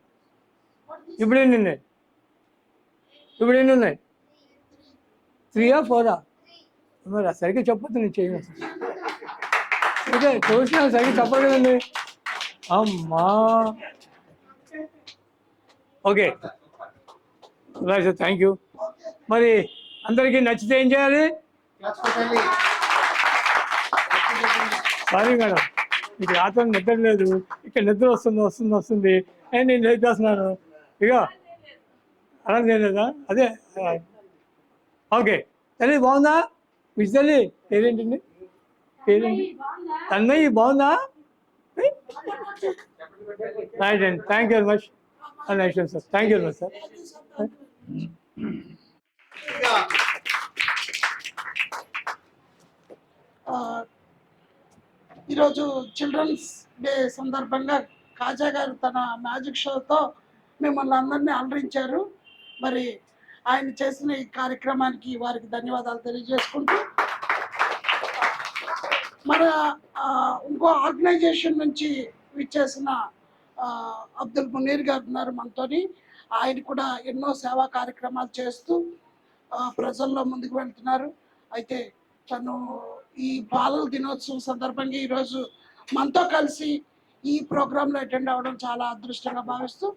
ఇప్పుడు ఎన్ని ఉన్నాయి, 3 ఆ 4 మరి సరిగ్గా చెప్పొద్దు, నేను చేయను అసలు. ఓకే చూసిన సరిగ్గా చెప్పాలి కదండి. అమ్మా okay right sir, thank you. మరి అందరికీ నచ్చితే ఏం చేయాలి, సారీ మేడం మీకు రాత్రి నిద్ర లేదు, ఇక్కడ నిద్ర వస్తుంది నేను లేట్ చేస్తున్నాను. ఇక అలా లేదా, అదే ఓకే. తల్లి బాగుందా, విజ్ తల్లి పేరేంటండి, పేరేంటి, తన్మయ్యి బాగుందా. రైట్ అండి, thank you very much. Nice sir, thank you very much sir.
ఆ, ఈరోజు చిల్డ్రన్స్ డే సందర్భంగా కాజా గారు తన మ్యాజిక్ షోతో మిమ్మల్ని అందరినీ అలరించారు. మరి ఆయన చేసిన ఈ కార్యక్రమానికి వారికి ధన్యవాదాలు తెలియజేసుకుంటూ, మన ఇంకో ఆర్గనైజేషన్ నుంచి విచ్చేసిన అబ్దుల్ మునీర్ గారు ఉన్నారు మనతోని. ఆయన కూడా ఎన్నో సేవా కార్యక్రమాలు చేస్తూ ప్రజల్లో ముందుకు వెళ్తున్నారు. అయితే తను ఈ బాలల దినోత్సవం సందర్భంగా ఈరోజు మనతో కలిసి ఈ ప్రోగ్రాంలో అటెండ్ అవ్వడం చాలా అదృష్టంగా భావిస్తూ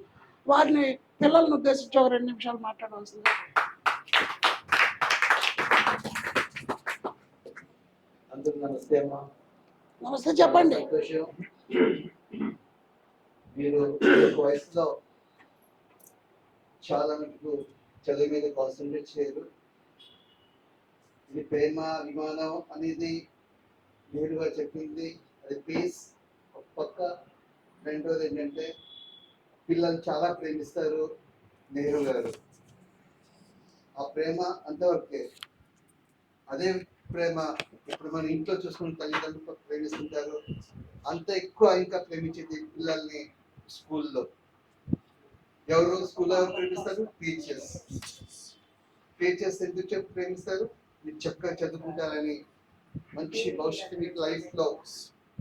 వారిని పిల్లలను ఉద్దేశించి ఒక 2 నిమిషాలు మాట్లాడవలసింది.
అందరూ నమస్తే అమ్మా.
నమస్తే చెప్పండి.
సంతోషం. మీరు ఒక వయసులో చాలా మటుకు చదువు మీద కాన్సన్ట్రేట్ చేయరు. ఇది ప్రేమ అభిమానం అనేది నేరుగా చెప్పింది, అది పీస్ ఒక పక్క. రెండోది ఏంటంటే పిల్లలు చాలా ప్రేమిస్తారు నెహ్రూ గారు. ఆ ప్రేమ అంతవరకే. అదే ప్రేమ ఇప్పుడు మన ఇంట్లో చూసుకున్న తల్లిదండ్రులు ప్రేమిస్తుంటారు, అంత ఎక్కువ ఇంకా ప్రేమించేది పిల్లల్ని స్కూల్లో. ఎవరు స్కూల్లో ప్రేమిస్తారు? టీచర్స్. టీచర్స్ ఎందుకు ప్రేమిస్తారు? మీరు చక్కగా చదువుకుంటారని, మంచి భవిష్యత్తు మీకు లైఫ్లో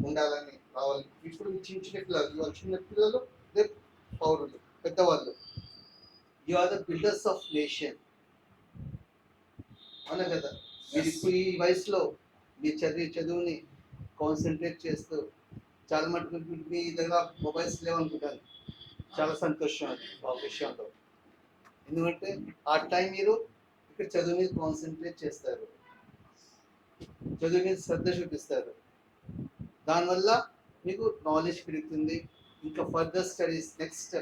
ఉండాలని రావాలి. ఇప్పుడు చిన్న చిన్న పిల్లలు, చిన్న పిల్లలు రేపు పౌరులు, పెద్దవాళ్ళు. You are the builders of nation. అవునా కదా? మీరు ఇప్పుడు ఈ వయసులో మీ చదువుని కాన్సన్ట్రేట్ చేస్తూ, చాలా మటుకు మీ దగ్గర మొబైల్స్ లేవనుకుంటాను. చాలా సంతోషం అది ఆ విషయంలో. ఎందుకంటే ఆ టైం మీరు ఇక్కడ చదువు మీద కాన్సన్ట్రేట్ చేస్తారు, చదువు మీద శ్రద్ధ చూపిస్తారు. దానివల్ల మీకు నాలెడ్జ్ పెరుగుతుంది. ఇంకా ఫర్దర్ స్టడీస్ నెక్స్ట్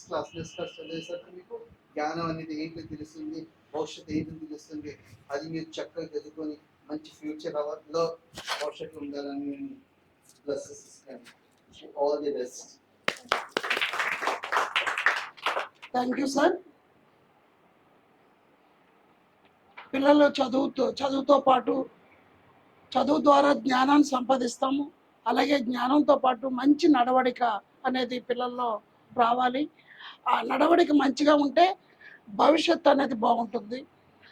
క్లాస్ చదివేసరికి మీకు జ్ఞానం అనేది ఏంటో తెలుస్తుంది, భవిష్యత్తు ఏంటో తెలుస్తుంది. అది మీరు చక్కగా చదువుకొని మంచి ఫ్యూచర్ లో భవిష్యత్తు ఉండాలని నేను బ్లెస్సెస్ ఇస్తాను. All the best.
Thank you sir. పిల్లలు చదువుతో పాటు చదువు ద్వారా జ్ఞానాన్ని సంపాదిస్తాము. అలాగే జ్ఞానంతో పాటు మంచి నడవడిక అనేది పిల్లల్లో రావాలి. ఆ నడవడిక మంచిగా ఉంటే భవిష్యత్తు అనేది బాగుంటుంది.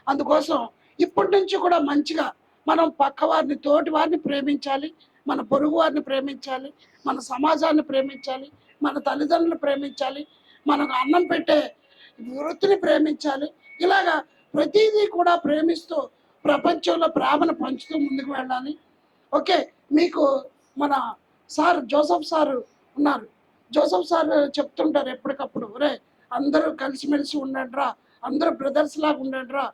అందుకోసం ఇప్పటి నుంచి కూడా మంచిగా మనం పక్కవారిని, తోటి వారిని ప్రేమించాలి, మన పొరుగు వారిని ప్రేమించాలి, మన సమాజాన్ని ప్రేమించాలి, మన తల్లిదండ్రులు ప్రేమించాలి, మనకు అన్నం పెట్టే వృత్తిని ప్రేమించాలి. ఇలాగా ప్రతిదీ కూడా ప్రేమిస్తూ ప్రపంచంలో ప్రేమను పంచుతూ ముందుకు వెళ్ళాలి. ఓకే, మీకు మన సార్ జోసఫ్ సార్ ఉన్నారు. జోసఫ్ సార్ చెప్తుంటారు ఎప్పటికప్పుడు, రే అందరూ కలిసిమెలిసి ఉండండిరా, అందరూ బ్రదర్స్ లాగా ఉండండిరా,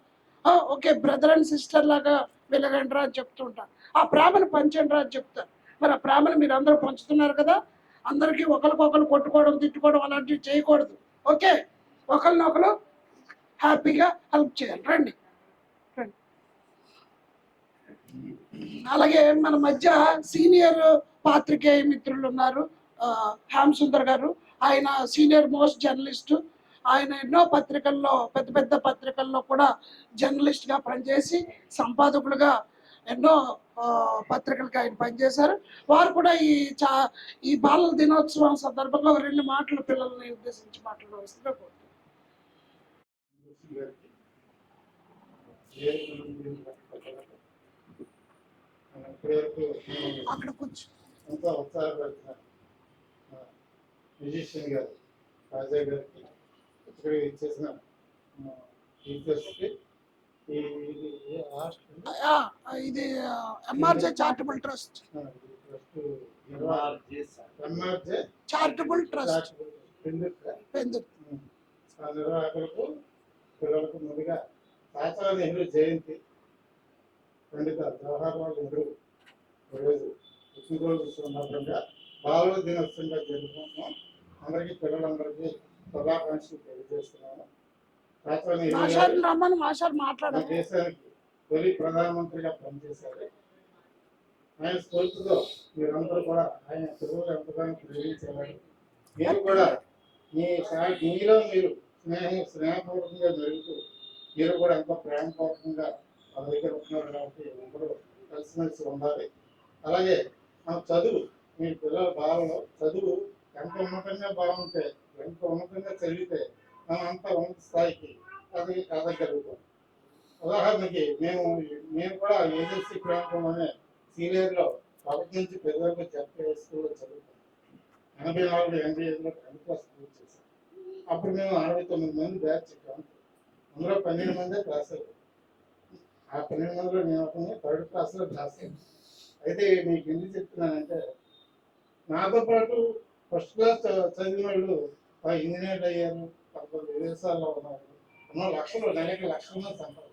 ఓకే బ్రదర్ అండ్ సిస్టర్ లాగా వెలగండిరా అని చెప్తుంటారు. ఆ ప్రేమను పంచండిరా అని చెప్తారు. మరి ఆ ప్రేమను మీరు అందరూ పంచుతున్నారు కదా. అందరికీ ఒకరికొకరు కొట్టుకోవడం, తిట్టుకోవడం అలాంటివి చేయకూడదు. ఓకే, ఒకరినొకరు హ్యాపీగా హెల్ప్ చేయాలి. రండి రండి. అలాగే మన మధ్య సీనియర్ పాత్రికేయ మిత్రులు ఉన్నారు. హ్యామ్ సుందర్ గారు, ఆయన సీనియర్ మోస్ట్ జర్నలిస్టు. ఆయన ఎన్నో పత్రికల్లో, పెద్ద పెద్ద పత్రికల్లో కూడా జర్నలిస్ట్గా పనిచేసి సంపాదకులుగా ఎన్నో పత్రికలకి ఆయన పనిచేశారు. వారు కూడా ఈ బాలల దినోత్సవం సందర్భంగా 2 మాటలు పిల్లల్ని ఉద్దేశించి మాట్లాడవలసిందిగా కోరుతున్నాను. అక్కడ కూర్చో.
ఎంతో ఉత్సాహపడుతున్న మ్యూజిషియన్ గారు రాజా గారికి ఇక్కడ ఇచ్చేసిన టీచర్స్కి
ఇది MRJ charitable trust,
MRJ
charitable trust Pendurthi
ఆ నిర్వాహకులకు, పిల్లలకు ముందుగా శాస్త్ర నెహ్రూ జయంతి, పండిత జవహర్లాల్ నెహ్రూ ఈరోజు పుట్టినరోజు సందర్భంగా బాలల దినోత్సవంగా జరుపుకుంటున్నాం. అందరికీ, పిల్లలందరికీ శుభాకాంక్షలు తెలియజేస్తున్నాను. శాస్త్ర నెహ్రూ దేశానికి తొలి ప్రధానమంత్రిగా పనిచేశారు. ఆయన స్ఫూర్తితో మీరందరూ కూడా ఆయన తెలుగులో ఎంతగానో ప్రేమించేవారు. మీరు కూడా మీలో మీరు స్నేహపూర్వకంగా జరుగుతూ, మీరు కూడా ఎంతో ప్రేమపూర్వకంగా మన దగ్గర ఉంటున్నారు కాబట్టి అందరూ కలిసిమెలిసి ఉండాలి. అలాగే మన చదువు, మీ పిల్లల భావనలో చదువు ఎంత ఉన్నతంగా బాగుంటే, ఎంత ఉన్నతంగా చదివితే మనం అంత ఉన్నత స్థాయికి అది ఎదగలుగుతాం. ఉదాహరణకి నేను కూడా ఏజెన్సీ ప్రాంతంలోనే సీనియర్లో 1 నుంచి 10 వరకు చెప్పే స్కూల్లో చదువుతాను. 84 85లో 10th క్లాస్ పూర్తి చేశాను. అప్పుడు మేము 69 మంది బ్యాచ్ కాదు, అందులో 12 మందే క్లాస్ అయ్యారు. ఆ 12 మందిలో నేను ఒకరిని 3rd క్లాస్లో క్లాస్ అయ్యాను. అయితే మీకు ఎందుకు చెప్తున్నానంటే, నాతో పాటు ఫస్ట్ క్లాస్ చదివిన వాళ్ళు ఇంజనీర్లు అయ్యారు, కొంతమంది విదేశాల్లో ఉన్నారు, ఉన్న లక్షలు నెలకి లక్షల మంది సంపాదిస్తారు.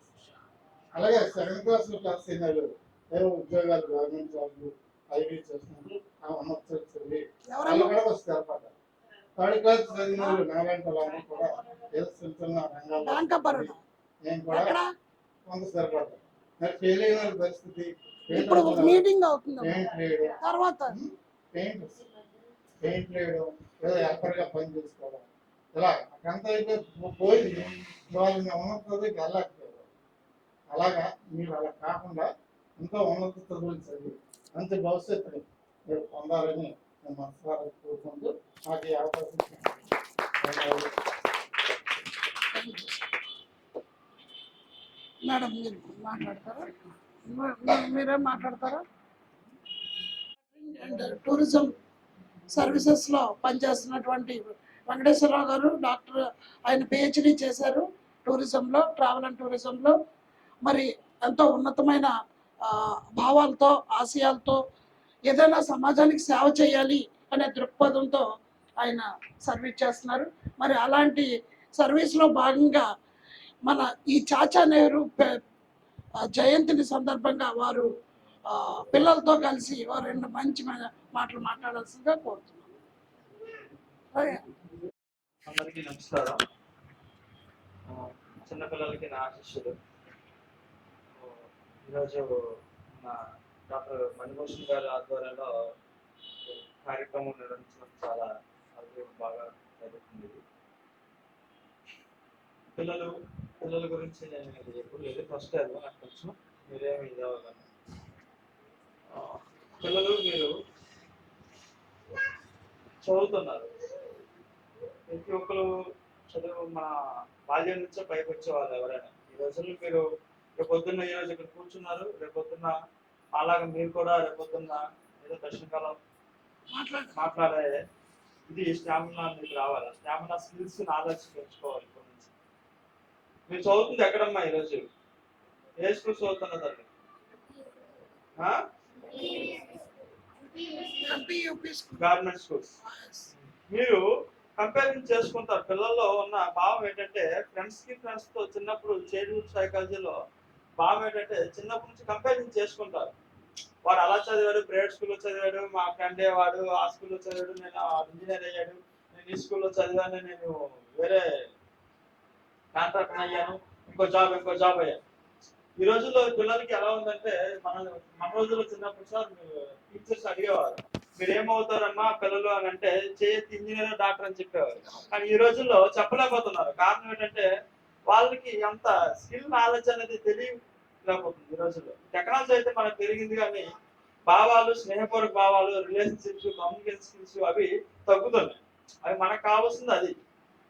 అలాగే 2nd క్లాస్లో క్లాస్ అయిన వాళ్ళు ఏవో ఉద్యోగాలు, గవర్నమెంట్ జాబ్లు అవి చేస్తున్నారు. ఆ ఉన్నత చదివి వాళ్ళు కూడా స్థిరపడ్డారు. 3rd క్లాస్ చదివిన వాళ్ళు నాలాంటి వాళ్ళని కూడా ఏదో చిన్న రంగాల్లో నేను కూడా కొంత స్థిరపడ్డాను. మరి ఫెయిల్ అయిన వాళ్ళ పరిస్థితి
ఇప్పుడు ఒక మీటింగ్ అవుతుంది తర్వాత
పెయింట్ వేయడం, ఏదో ఎప్పటిగా పని చేసుకోవడం, ఇలా అంత అయితే పోయి వాళ్ళని ఉన్నతది వెళ్ళకపోయారు. అలాగా మీరు అలా కాకుండా ఎంతో ఉన్నత చదువులు చదివి మంచి భవిష్యత్తుని మీరు పొందాలని నేను మనసుగా కోరుకుంటూ నాకు ఈ అవకాశం ఇచ్చాను.
మేడం మీరు మాట్లాడతారా? మీరేం మాట్లాడతారా? అండ్ టూరిజం సర్వీసెస్లో పనిచేస్తున్నటువంటి వెంకటేశ్వరరావు గారు డాక్టర్, ఆయన పిహెచ్డి చేశారు టూరిజంలో, ట్రావెల్ అండ్ టూరిజంలో. మరి ఎంతో ఉన్నతమైన భావాలతో, ఆశయాలతో ఏదైనా సమాజానికి సేవ చేయాలి అనే దృక్పథంతో ఆయన సర్వీస్ చేస్తున్నారు. మరి అలాంటి సర్వీస్లో భాగంగా మన ఈ చాచా నెహ్రూ జయంతిని సందర్భంగా వారు పిల్లలతో కలిసి వారు 2 మంచి మాటలు మాట్లాడాల్సిందిగా కోరుతున్నాను.
అందరికీ నమస్కారం. చిన్నపిల్లలకి నా ఆశీస్సులు. ఈరోజు మా డాక్టర్ మణిభూషణ్ గారి ఆధ్వర్యంలో కార్యక్రమం నిర్వహించడం చాలా బాగా జరుగుతుంది. పిల్లల గురించి నేను ఎప్పుడు లేదు, ఫస్ట్ టైం నాకు తెలుసు. మీరేమి ఇది అవ్వగలను. పిల్లలు మీరు చదువుతున్నారు, ప్రతి ఒక్కరు చదువు మన బాల్యం నుంచే పైకి వచ్చేవాళ్ళు ఎవరైనా. ఈ రోజుల్లో మీరు రేపొద్దున్న ఈరోజు ఇక్కడ కూర్చున్నారు, రేపొద్దున్న అలాగే మీరు కూడా రేపొద్దున్న ఏదో దర్శనకాలం మాట్లాడే ఇది స్టామినా మీకు రావాలి. స్టామినా స్కిల్స్ నాలెడ్జ్ పెంచుకోవాలి. ఇప్పటి నుంచి మీరు చదువుతుంది ఎక్కడమ్మా ఈరోజు? ఏ స్కూల్ చదువుతున్నా తల్లి? Government schools. మీరు కంపేరింగ్ చేసుకుంటారు. పిల్లల్లో ఉన్న భావం ఏంటంటే, ఫ్రెండ్స్ తో చిన్నప్పుడు చైల్డ్హుడ్ సైకాలజీలో భావం ఏంటంటే, చిన్నప్పటి నుంచి కంపేరింగ్ చేసుకుంటారు. వాడు అలా చదివాడు, ప్రైవేట్ స్కూల్లో చదివాడు, మా ఫ్రెండే వాడు ఆ స్కూల్లో చదివాడు, నేను ఇంజనీర్ అయ్యాడు, నేను ఈ స్కూల్లో చదివాను, నేను వేరే కాంట్రాక్టర్ అయ్యాను, ఇంకో జాబ్ అయ్యాను. ఈ రోజుల్లో పిల్లలకి ఎలా ఉందంటే, మన రోజుల్లో చిన్నప్పుడు సార్ టీచర్స్ అడిగేవారు, మీరు ఏమవుతారమ్మా పిల్లలు అని అంటే, చేయొచ్చు ఇంజనీర్, డాక్టర్ అని చెప్పేవారు. కానీ ఈ రోజుల్లో చెప్పలేకపోతున్నారు. కారణం ఏంటంటే, వాళ్ళకి అంత స్కిల్ నాలెడ్జ్ అనేది తెలియలేకపోతుంది. ఈ రోజుల్లో టెక్నాలజీ అయితే మనకు పెరిగింది, కానీ భావాలు, స్నేహపూర్వక భావాలు, రిలేషన్షిప్స్, కమ్యూనికేషన్ స్కిల్స్ అవి తగ్గుతున్నాయి. అవి మనకు కావాల్సింది అది.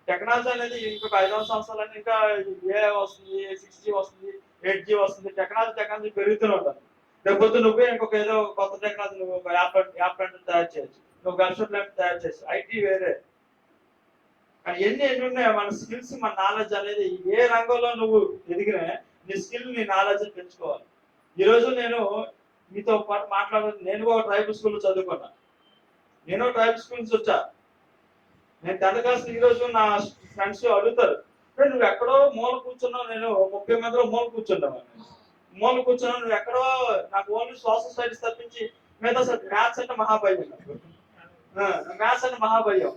టెక్నాలజీ అనేది ఇంకొక 5 సంవత్సరాలు ఇంకా ఏ వస్తుంది, 6G వస్తుంది, 8G వస్తుంది, టెక్నాలజీ పెరుగుతూనే ఉంటుంది. లేకపోతే నువ్వే ఇంకొక ఏదో కొత్త టెక్నాలజీ, నువ్వు ఒక యాప్ తయారు చేయొచ్చు, నువ్వు గన్షూట్ ల్యాంప్ తయారు చేయొచ్చు, ఐటీ వేరే. కానీ ఎన్ని ఉన్నాయో మన స్కిల్స్, మన నాలెడ్జ్ అనేది ఏ రంగంలో నువ్వు ఎదిగినా నీ స్కిల్, నీ నాలెడ్జ్ పెంచుకోవాలి. ఈరోజు నేను మీతో పాటు మాట్లాడుతుంది, నేను ఒక ట్రైబల్ స్కూల్లో చదువుకున్నా. నేను ట్రైబల్ స్కూల్ నుంచి వచ్చా. నేను 10th క్లాస్ ఈరోజు నా ఫ్రెండ్స్ అడుగుతారు, నువ్వు ఎక్కడో మూల కూర్చున్నావు, నేను 30 మందిలో మూల కూర్చున్నావు, నువ్వు ఎక్కడో, నాకు ఓన్లీ సోషల్ స్టడీస్ తప్పించి మిగతా మ్యాథ్స్ అంటే మహాభయం, మ్యాథ్స్ అంటే మహాభయం.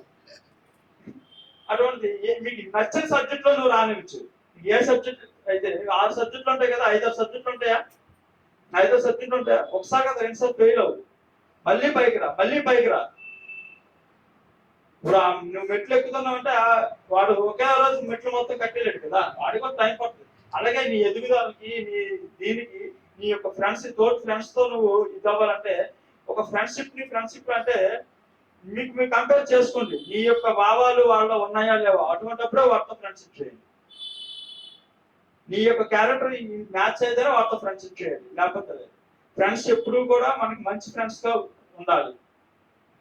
అటువంటి మీకు నచ్చిన సబ్జెక్ట్ లో నువ్వు రానివచ్చు. ఏ సబ్జెక్ట్ అయితే 6 సబ్జెక్టులు ఉంటాయి కదా, 5 సబ్జెక్టులు ఉంటాయా? 5 సబ్జెక్టులు ఉంటాయా? ఒకసారి కదా 2 సార్లు ఫెయిల్ అవ్వు, మళ్ళీ పైకి రా. ఇప్పుడు నువ్వు మెట్లు ఎక్కుతున్నావు అంటే వాడు ఒకే రోజు మెట్లు మొత్తం కట్టేలేడు కదా, వాడికి కూడా టైం పడుతుంది. అలాగే నీ ఎదుగుదలకి, నీ దీనికి నీ యొక్క ఫ్రెండ్స్ తోటి ఫ్రెండ్స్ తో నువ్వు ఇది అవ్వాలంటే ఒక ఫ్రెండ్షిప్ అంటే మీరు కంపేర్ చేసుకోండి. నీ యొక్క భావాలు వాళ్ళలో ఉన్నాయా లేవా, అటువంటిప్పుడే వాటితో ఫ్రెండ్షిప్ చేయండి. నీ యొక్క క్యారెక్టర్ మ్యాచ్ అయితేనే వాటితో ఫ్రెండ్షిప్ చేయండి, లేకపోతే లేదు. ఫ్రెండ్స్ ఎప్పుడు కూడా మనకి మంచి ఫ్రెండ్స్ గా ఉండాలి.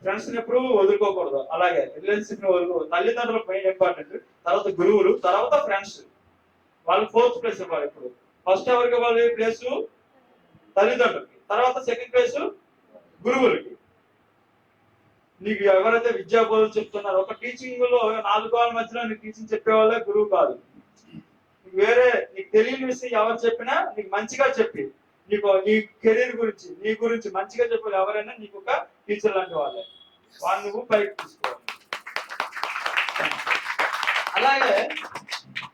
ఫ్రెండ్స్ ని ఎప్పుడు వదులుకోకూడదు. అలాగే రిలేషన్షిప్ ని వదులుకోకూడదు. తల్లిదండ్రులకు మెయిన్ ఇంపార్టెంట్, తర్వాత గురువులు, తర్వాత ఫ్రెండ్స్. వాళ్ళు 4th ప్లేస్ ఇవ్వాలి. ఇప్పుడు ఫస్ట్ ఎవరికి ఇవ్వాలి ప్లేసు? తల్లిదండ్రులకి. తర్వాత సెకండ్ ప్లేస్ గురువులకి. నీకు ఎవరైతే విద్యా బోధన చెప్తున్నారో, ఒక టీచింగ్ లో 4 వాళ్ళ మధ్యలో నీకు టీచింగ్ చెప్పేవాళ్ళే గురువు కాదు. వేరే నీకు తెలియని విషయం ఎవరు చెప్పినా నీకు మంచిగా చెప్పి నీ కెరీర్ గురించి నీ గురించి మంచిగా చెప్పాలి ఎవరైనా నీకు ఒక టీచర్ లాంటి వాళ్ళే. వాళ్ళు నువ్వు పైకి తీసుకోవాలి. అలాగే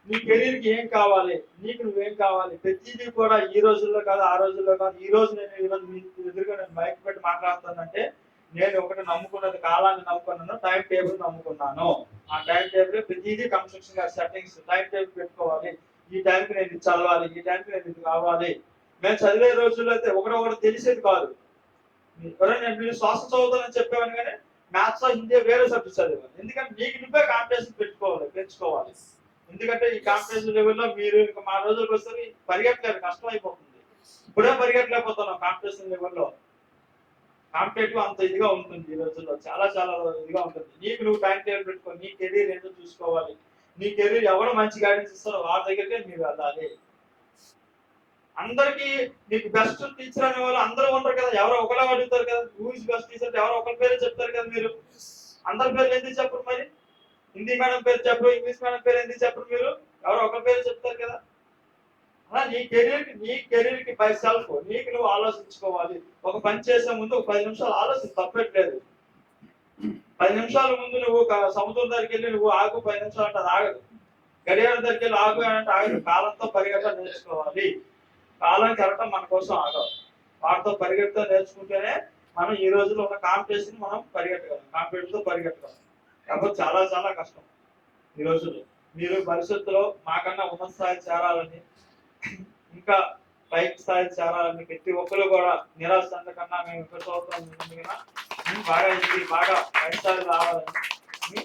నీ కెరీర్ కి ఏం కావాలి, నీకు నువ్వేం కావాలి, ప్రతిదీ కూడా ఈ రోజుల్లో కాదు ఆ రోజుల్లో కాదు. ఈ రోజు మీ ఎదురుగా నేను మైక్ పెట్టి మాట్లాడుతానంటే నేను ఒకటి నమ్ముకున్నది, కాలాన్ని నమ్ముకున్నాను, టైం టేబుల్ నమ్ముకున్నాను. ఆ టైం టేబుల్ ప్రతిదీ కన్స్ట్రక్షన్ సెట్టింగ్స్ టైం టేబుల్ పెట్టుకోవాలి. ఈ టైంకి నేను ఇది చదవాలి, ఈ టైంకి నేను ఇది కావాలి. మేము చదివే రోజుల్లో అయితే ఒకటి తెలిసేది కాదు. నేను శ్వాస చదువుతానని చెప్పేవాను, కానీ మ్యాథ్స్ హిందీ వేరే సబ్జెక్ట్ చదివాను. ఎందుకంటే నీకు నువ్వే కాంపిటీషన్ పెంచుకోవాలి. ఎందుకంటే ఈ కాంపిటీషన్ లెవెల్లో మీరు ఇంకా మా రోజులకు వస్తే పరిగెట్టలేదు, కష్టం అయిపోతుంది. ఇప్పుడే పరిగెట్టలేకపోతున్నాం కాంపిటీషన్ లెవెల్లో. కాంపిటేటివ్ అంత ఇదిగా ఉంటుంది ఈ రోజుల్లో, చాలా చాలా ఇదిగా ఉంటుంది. నీకు నువ్వు టైం టేబుల్ పెట్టుకో, నీ కెరీర్ ఏంటో చూసుకోవాలి. నీ కెరీర్ ఎవరు మంచి గైడెన్స్ ఇస్తారో వాళ్ళ దగ్గరికే మీరు వెళ్ళాలి. అందరికి నీకు బెస్ట్ టీచర్ అనే వాళ్ళు అందరూ ఉంటారు కదా, ఎవరో ఒకరే అడుగుతారు కదా. హూ ఇస్ బెస్ట్ టీచర్ ఎవరో ఒకరి పేరే చెప్తారు కదా. మీరు అందరి పేర్లు ఎందుకు చెప్పరు? మరి హిందీ మేడం పేరు చెప్పరు, ఇంగ్లీష్ మేడం పేరు ఎందుకు చెప్పరు? మీరు ఎవరో ఒకరి పేరు చెప్తారు కదా. అలా నీ కెరీర్ కి బై సెల్ఫ్ నీకు నువ్వు ఆలోచించుకోవాలి. ఒక పని చేసే ముందు ఒక 10 నిమిషాలు ఆలోచన తప్పట్లేదు. 10 నిమిషాల ముందు నువ్వు సముద్రం దగ్గరికి వెళ్ళి నువ్వు ఆగు 10 నిమిషాలు అంటే అది ఆగదు. గడియారం దగ్గరికి వెళ్ళి ఆగు అంటే ఆగదు. కాలంతో పరిగెట్ట నేర్చుకోవాలి. కాలం కెరటం మన కోసం ఆగదు. వాటితో పరిగెడుతూ నేర్చుకుంటేనే మనం ఈ రోజులో ఉన్న కాంపిటీషన్ మనం పరిగెట్టగలం, కాంపిటీషన్తో పరిగెట్టగలం. కాబట్టి చాలా చాలా కష్టం ఈ రోజుల్లో. మీరు భవిష్యత్తులో మాకన్నా ఉన్నత స్థాయి చేరాలని, ఇంకా పైకి స్థాయి చేరాలని ప్రతి ఒక్కరు కూడా నిరాశ చెందకన్నా మేము ఇక్కడ చదువుతాం బాగా పై స్థాయి రావాలని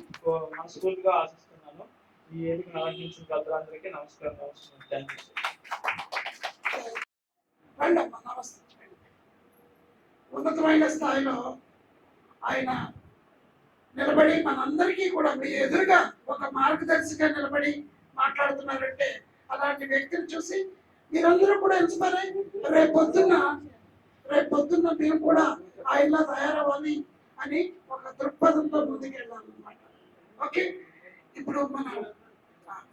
మనస్ఫూర్తిగా ఆశిస్తున్నాను. ఈ ఏడుకు నవగించిన పెద్దలందరికీ నమస్కారం. Thank you.
నమస్తే. ఉన్నతమైన స్థాయిలో ఆయన నిలబడి మనందరికీ కూడా మీ ఎదురుగా ఒక మార్గదర్శిగా నిలబడి మాట్లాడుతున్నారంటే అలాంటి వ్యక్తిని చూసి మీరందరూ కూడా ఇన్స్పైర్ అయ్యి రేపు పొద్దున్న మేము కూడా ఆయనలా తయారవ్వాలి అని ఒక దృక్పథంతో ముందుకెళ్ళాలన్నమాట. ఓకే, ఇప్పుడు మన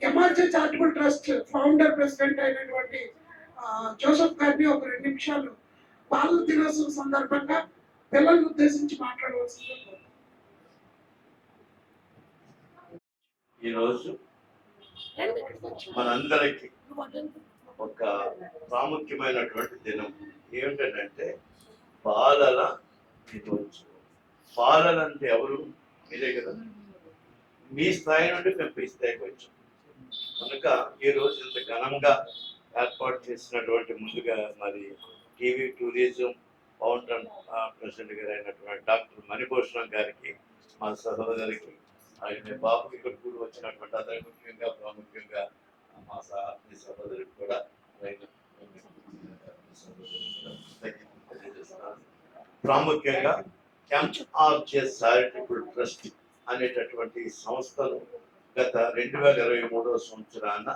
ఎంఆర్జే చారిటబుల్ ట్రస్ట్ ఫౌండర్ ప్రెసిడెంట్ అయినటువంటి జోసెఫ్ గారిని ఒక 2 నిమిషాలు బాల దినోత్సవం సందర్భంగా పిల్లలను ఉద్దేశించి మాట్లాడవలసింది.
ఈరోజు మనందరికి ఒక ప్రాముఖ్యమైనటువంటి దినం ఏమిటంటే బాలల దినోత్సవం. బాలలంటే ఎవరు? మీరే కదా. మీ స్థాయి నుండి మేము ఈ స్థాయికి వచ్చాం కనుక ఈ రోజు ఇంత ఘనంగా ఏర్పాటు చేసినటువంటి ముందుగా మరి టీవీ టూరిజం ఫౌండర్ ప్రెసిడెంట్ గారు అయినటువంటి డాక్టర్ మణిభూషణం గారికి, మా సహోదరికి, ఆయన బాబుకి ఇక్కడ కూడా వచ్చినటువంటి అతని ప్రాముఖ్యంగా మా ఆత్మీయ సహోదరికి కూడా ప్రాముఖ్యంగా ఎంఆర్జే చారిటబుల్ ట్రస్ట్ అనేటటువంటి సంస్థను గత 2023వ సంవత్సరాన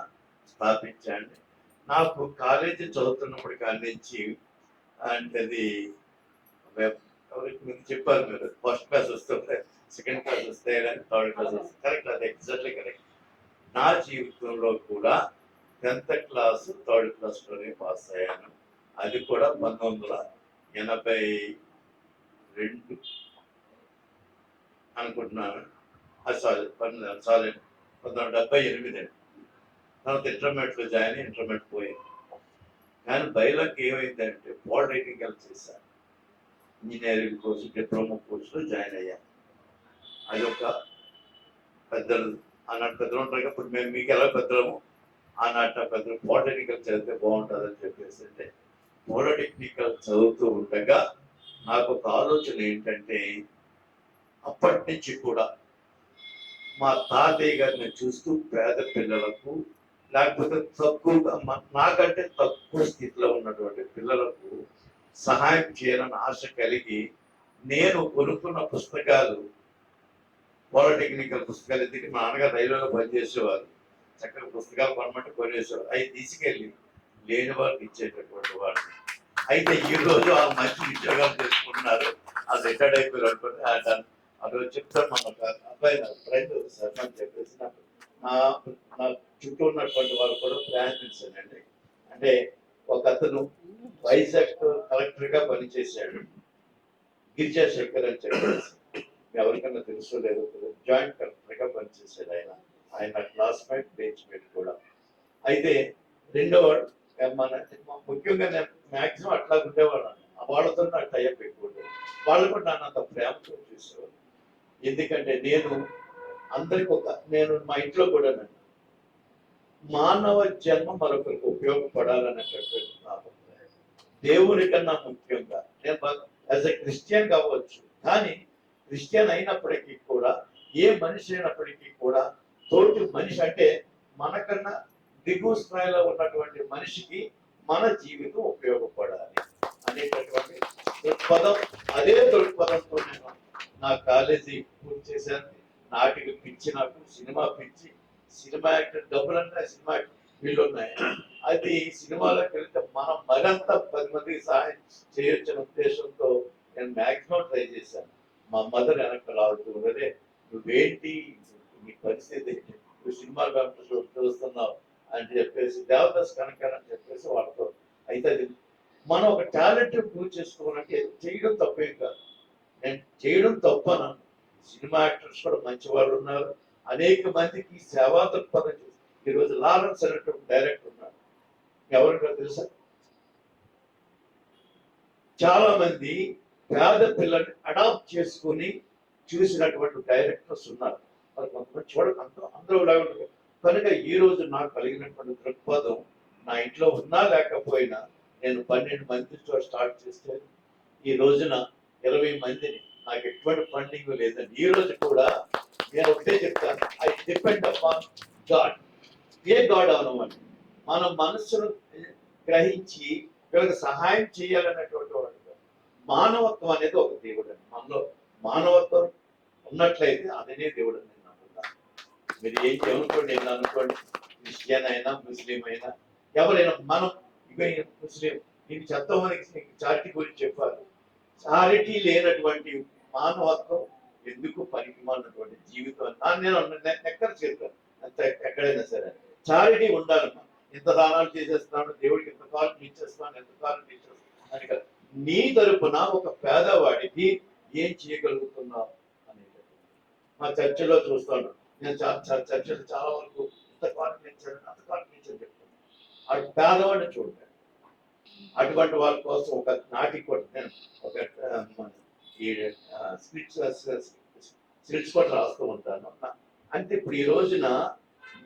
స్థాపించండి. నాకు కాలేజీ చదువుతున్నప్పుడు కాడి నుంచి అంటే అది మీకు చెప్పారు, మీరు ఫస్ట్ క్లాస్ వస్తే సెకండ్ క్లాస్ వస్తే కానీ థర్డ్ క్లాస్ వస్తే కరెక్ట్, అది ఎగ్జాక్ట్లీ కరెక్ట్. నా జీవితంలో కూడా 10th క్లాస్ థర్డ్ క్లాస్లోనే పాస్ అయ్యాను. అది కూడా 1982 అనుకుంటున్నాను. సారీ 1978. తర్వాత ఇంటర్మీడియట్లో జాయిన్ అయ్యి ఇంటర్మీడియట్ పోయింది. కానీ బయలుకి ఏమైందంటే పాలిటెక్నికల్ చేశాను. ఇంజనీరింగ్ కోర్సు డిప్లొమా కోర్సులో జాయిన్ అయ్యాను. అది ఒక పెద్దలు ఆనాటి పెద్దలు ఉంటారు. ఇప్పుడు మీకు ఎలా పెద్దలము ఆనాటి పెద్దలు పాలిటెక్నికల్ చదివితే బాగుంటుందని చెప్పేసి అంటే పాలిటెక్నికల్ చదువుతూ ఉండగా నాకు ఒక ఆలోచన ఏంటంటే, అప్పటి నుంచి కూడా మా తాతయ్య గారిని చూస్తూ పేద పిల్లలకు, లేకపోతే తక్కువగా నాకంటే తక్కువ స్థితిలో ఉన్నటువంటి పిల్లలకు సహాయం చేయాలని ఆశ కలిగి నేను కొనుక్కున్న పుస్తకాలు, పాలిటెక్నికల్ పుస్తకాలు, ఎందుకంటే మా నాన్నగారు రైల్వేలో పనిచేసేవారు, చక్కగా పుస్తకాలు కొనమంటే కొనేసేవారు. అవి తీసుకెళ్ళి లేని వారికి ఇచ్చేటటువంటి వాడు. అయితే ఈ రోజు ఆ మంచి ఉద్యోగాలు చేసుకుంటున్నారు, అది రిటైర్డ్ అయిపోయారు అనుకోండి. అది చెప్తాను, మన అబ్బాయి నా ఫ్రెండ్ శర్మ అని చెప్పేసి నా చుట్టూ ఉన్నటువంటి వాళ్ళు కూడా ప్రయాణించానండి. అంటే ఒక అతను వైజాగ్ కలెక్టర్ గా పనిచేశాడు, గిరిజాశేఖర్ అని చెప్పేసి, ఎవరికన్నా తెలుసో లేదో జాయింట్ కలెక్టర్ గా పనిచేశాడు ఆయన. ఆయన క్లాస్మేట్, బెంచ్మేట్ కూడా. అయితే రెండో ముఖ్యంగా నేను మ్యాక్సిమం అట్లా ఉండేవాడు, వాళ్ళతో నాకు టైప్ ఎక్కువ ఉండేది. వాళ్ళు కూడా నన్ను అంత ప్రేమతో చూసేవారు. ఎందుకంటే నేను అందరికి నేను మా ఇంట్లో కూడా మానవ జన్మ మరొకరికి ఉపయోగపడాలనేటటువంటి నా అభిప్రాయం. దేవుని కన్నా ముఖ్యంగా నేను యాజ్ ఎ క్రిస్టియన్ కావచ్చు, కానీ క్రిస్టియన్ అయినప్పటికీ కూడా, ఏ మనిషి అయినప్పటికీ కూడా తోటి మనిషి అంటే మనకన్నా దిగువ స్థాయిలో ఉన్నటువంటి మనిషికి మన జీవితం ఉపయోగపడాలి అనేటటువంటి దృక్పథం, అదే దృక్పథంతో నేను నా కాలేజీ పూర్తి చేశాను. నాటికి పిచ్చి, నాకు సినిమా పిచ్చి, సినిమా యాక్టర్ డబ్బులంటే సినిమా వీళ్ళు ఉన్నాయి. అది సినిమాలోకి వెళ్తే మనం మరింత 10 మందికి సహాయం చేయొచ్చనే ఉద్దేశంతో నేను మ్యాక్సిమం ట్రై చేశాను. మా మదర్ వెనక్కి రావద్దు, అదే నువ్వేంటి నీ పరిస్థితి, నువ్వు సినిమా చూస్తున్నావు అని చెప్పేసి, దేవదాస్ కనకర్ అని చెప్పేసి వాళ్ళతో. అయితే అది మనం ఒక టాలెంట్ ప్రూవ్ చేసుకోవాలంటే చేయడం తప్పేం కాదు, నేను చేయడం తప్పను. సినిమా యాక్టర్స్ కూడా మంచి వాళ్ళు ఉన్నారు, అనేక మందికి సేవా దృక్పథం చేస్తారు. ఈరోజు లారెన్స్ అనేటువంటి డైరెక్టర్ ఉన్నారు, ఎవరికో తెలుసా? చాలా మంది పేద పిల్లల్ని అడాప్ట్ చేసుకుని చూసినటువంటి డైరెక్టర్స్ ఉన్నారు. మరి కొంతమంది చూడక అందరూ లాగా ఉంటుంది. కనుక ఈ రోజు నాకు కలిగినటువంటి దృక్పథం, నా ఇంట్లో ఉన్నా లేకపోయినా నేను 12 మందితో స్టార్ట్ చేస్తే ఈ రోజున 20 మందిని, నాకు ఎటువంటి ఫండింగ్ లేదండి. ఈ రోజు కూడా నేను ఒకటే చెప్తాను, ఐ డిపెండ్ అపాన్ గాడ్. ఏ గాడ్ అవనమండి, మన మనస్సును గ్రహించి వీళ్ళకి సహాయం చేయాలనేటువంటి వాడు. మానవత్వం అనేది ఒక దేవుడు అండి. మనలో మానవత్వం ఉన్నట్లయితే అదనే దేవుడు అని నేను నమ్ముతాను. మీరు ఏం చేయనుకోండి, నేను అనుకోండి, క్రిస్టియన్ అయినా ముస్లిం అయినా ఎవరైనా, మనం ఇవే ముస్లిం నీకు చెత్తమనికి నీకు చారిటీ గురించి చెప్పారు. చారిటీ లేనటువంటి మానవత్వం ఎందుకు పనికిమాలినటువంటి జీవితం అని నేను ఎక్కడ చెప్తాను. అంత ఎక్కడైనా సరే చారిటీ ఉండాలమ్మా. ఇంత దానాలు చేసేస్తున్నాను, దేవుడికి ఎంత కాలం ఇచ్చేస్తున్నాను, ఎంత కాలం ఇచ్చేస్తున్నాను అని కాదు, నీ తరపున ఒక పేదవాడికి ఏం చేయగలుగుతున్నావు అనేది. మా చర్చలో చూస్తాను, నేను చర్చలు చాలా వరకు ఇంత కాలం ఇచ్చాను, అంత కాలం ఇచ్చాను చెప్తాను. అటు పేదవాడిని చూడండి, అటువంటి వాళ్ళ కోసం ఒక నాటి కూడా నేను ఒక స్క్రిప్ట్స్ కూడా రాస్తూ ఉంటాను. అంటే ఇప్పుడు ఈ రోజున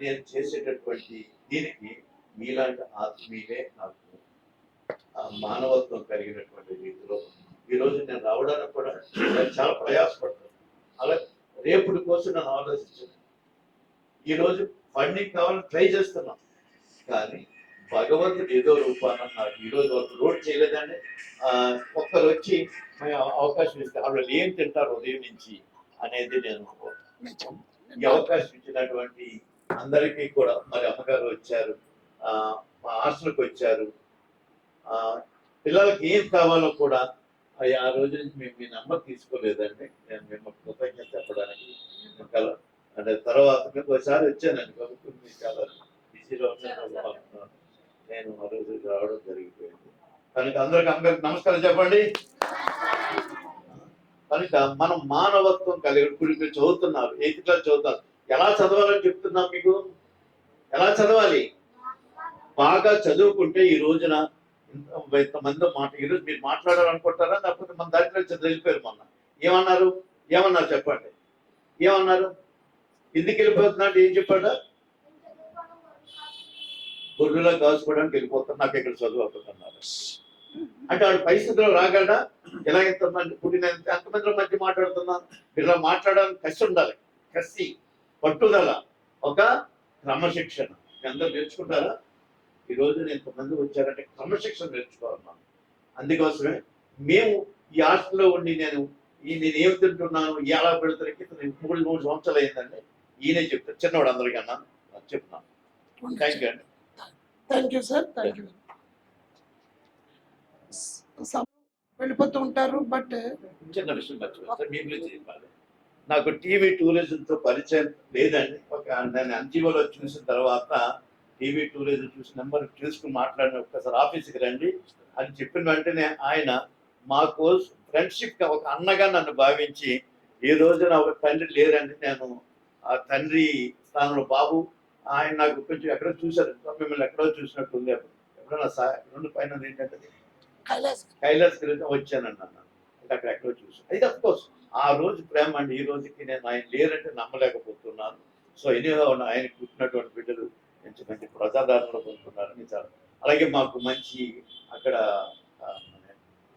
నేను చేసేటటువంటి దీనికి మీలాంటి ఆత్మీయులే నాకు మానవత్వం కలిగినటువంటి రీతిలో ఈ రోజు నేను రావడానికి కూడా చాలా ప్రయాసపడతాను. అలా రేపటి కోసం నేను ఆలోచించాను. ఈరోజు ఫండింగ్ కావాలని ట్రై చేస్తున్నాం, కానీ భగవంతుడు ఏదో రూపాన నాకు ఈరోజు వరకు రోడ్ చేయలేదండి. ఒక్కరు వచ్చి అవకాశం ఇస్తే వాళ్ళు ఏం తింటారు ఉదయం నుంచి అనేది నేను ఈ అవకాశం ఇచ్చినటువంటి అందరికీ కూడా, మరి అమ్మగారు వచ్చారు, మా హాస్టల్కి వచ్చారు, పిల్లలకి ఏం కావాలో కూడా ఆ రోజు నుంచి మేము మీ నెంబర్ తీసుకోలేదండి. నేను మేము కృతజ్ఞత చెప్పడానికి అంటే తర్వాత మీకు ఒకసారి వచ్చానండి, కాబట్టి మీకు చాలా బిజీలో ఉన్నాను, నేను ఆ రోజు రావడం జరిగిపోయింది. కనుక అందరికి నమస్కారం చెప్పండి. కనుక మనం మానవత్వం కలిగి, ఇప్పుడు మీరు చదువుతున్నారు, 8th క్లాస్ చదువుతారు, ఎలా చదవాలని చెప్తున్నాం మీకు. ఎలా చదవాలి? బాగా చదువుకుంటే ఈ రోజున ఇంతమంది ఈరోజు మీరు మాట్లాడాలనుకుంటారా, లేకపోతే మన దాంట్లో వెళ్ళిపోయారు. మొన్న ఏమన్నారు చెప్పండి, ఏమన్నారు? ఎందుకు వెళ్ళిపోతున్నట్టు ఏం చెప్పాడా? గొర్రెలా కాసుకోవడానికి వెళ్ళిపోతారు, నాకు ఇక్కడ చదువు అవుతున్నారు. అంటే వాడు పరిస్థితిలో రాగలడా? ఎలా ఎంతమంది పుట్టిన ఎంతమందిలో మధ్య మాట్లాడుతున్నాను, ఇలా మాట్లాడడానికి కసి ఉండాలి, కసి, పట్టుదల, ఒక క్రమశిక్షణ. అందరూ నేర్చుకుంటారా? ఈ రోజు ఎంతమంది వచ్చారంటే క్రమశిక్షణ నేర్చుకోవాలన్నాను. అందుకోసమే మేము ఈ హాస్టల్లో ఉండి నేను ఏమి తింటున్నాను, ఎలా పెడతానికి 3 సంవత్సరాలు అయిందండి. ఈయనే చెప్తారు, చిన్నవాడు అందరికన్నా చెప్తున్నాను. థ్యాంక్ యూ అండి.
Thank you sir, thank you. వెళ్ళిపోతూ ఉంటారు, బట్
చిన్న విషయం మర్చిపోతారు, మీ గురించి చెప్పాలి. నాకు టీవీ టూరిజంతో పరిచయం లేదండి. నేను ఎన్జిఓలో చూసిన తర్వాత టీవీ టూరిజం చూసి నెంబర్ తీసుకుని మాట్లాడిన, ఒక్కసారి ఆఫీస్కి రండి అని చెప్పిన వెంటనే ఆయన మాకు ఫ్రెండ్షిప్ ఒక అన్నగా నన్ను భావించి, ఈ రోజున ఒక తండ్రి లేరండి, నేను ఆ తండ్రి స్థానంలో బాబు ఆయన నాకు కొంచెం ఎక్కడో చూశారు, మిమ్మల్ని ఎక్కడో చూసినట్టు ఉంది, ఎప్పుడైనా 2 పైన ఏంటంటే కైలాస్ గురించి వచ్చానండి అన్నాను. అక్కడ ఎక్కడో చూసాను. అయితే అఫ్కోర్స్ ఆ రోజు ప్రేమ అండి. ఈ రోజుకి నేను ఆయన లేరంటే నమ్మలేకపోతున్నాను. సో ఎనీహో ఆయన పుట్టినటువంటి బిడ్డలు మంచి మంచి ప్రజాదరణలో పొందుతున్నారని చాలా. అలాగే మాకు మంచి అక్కడ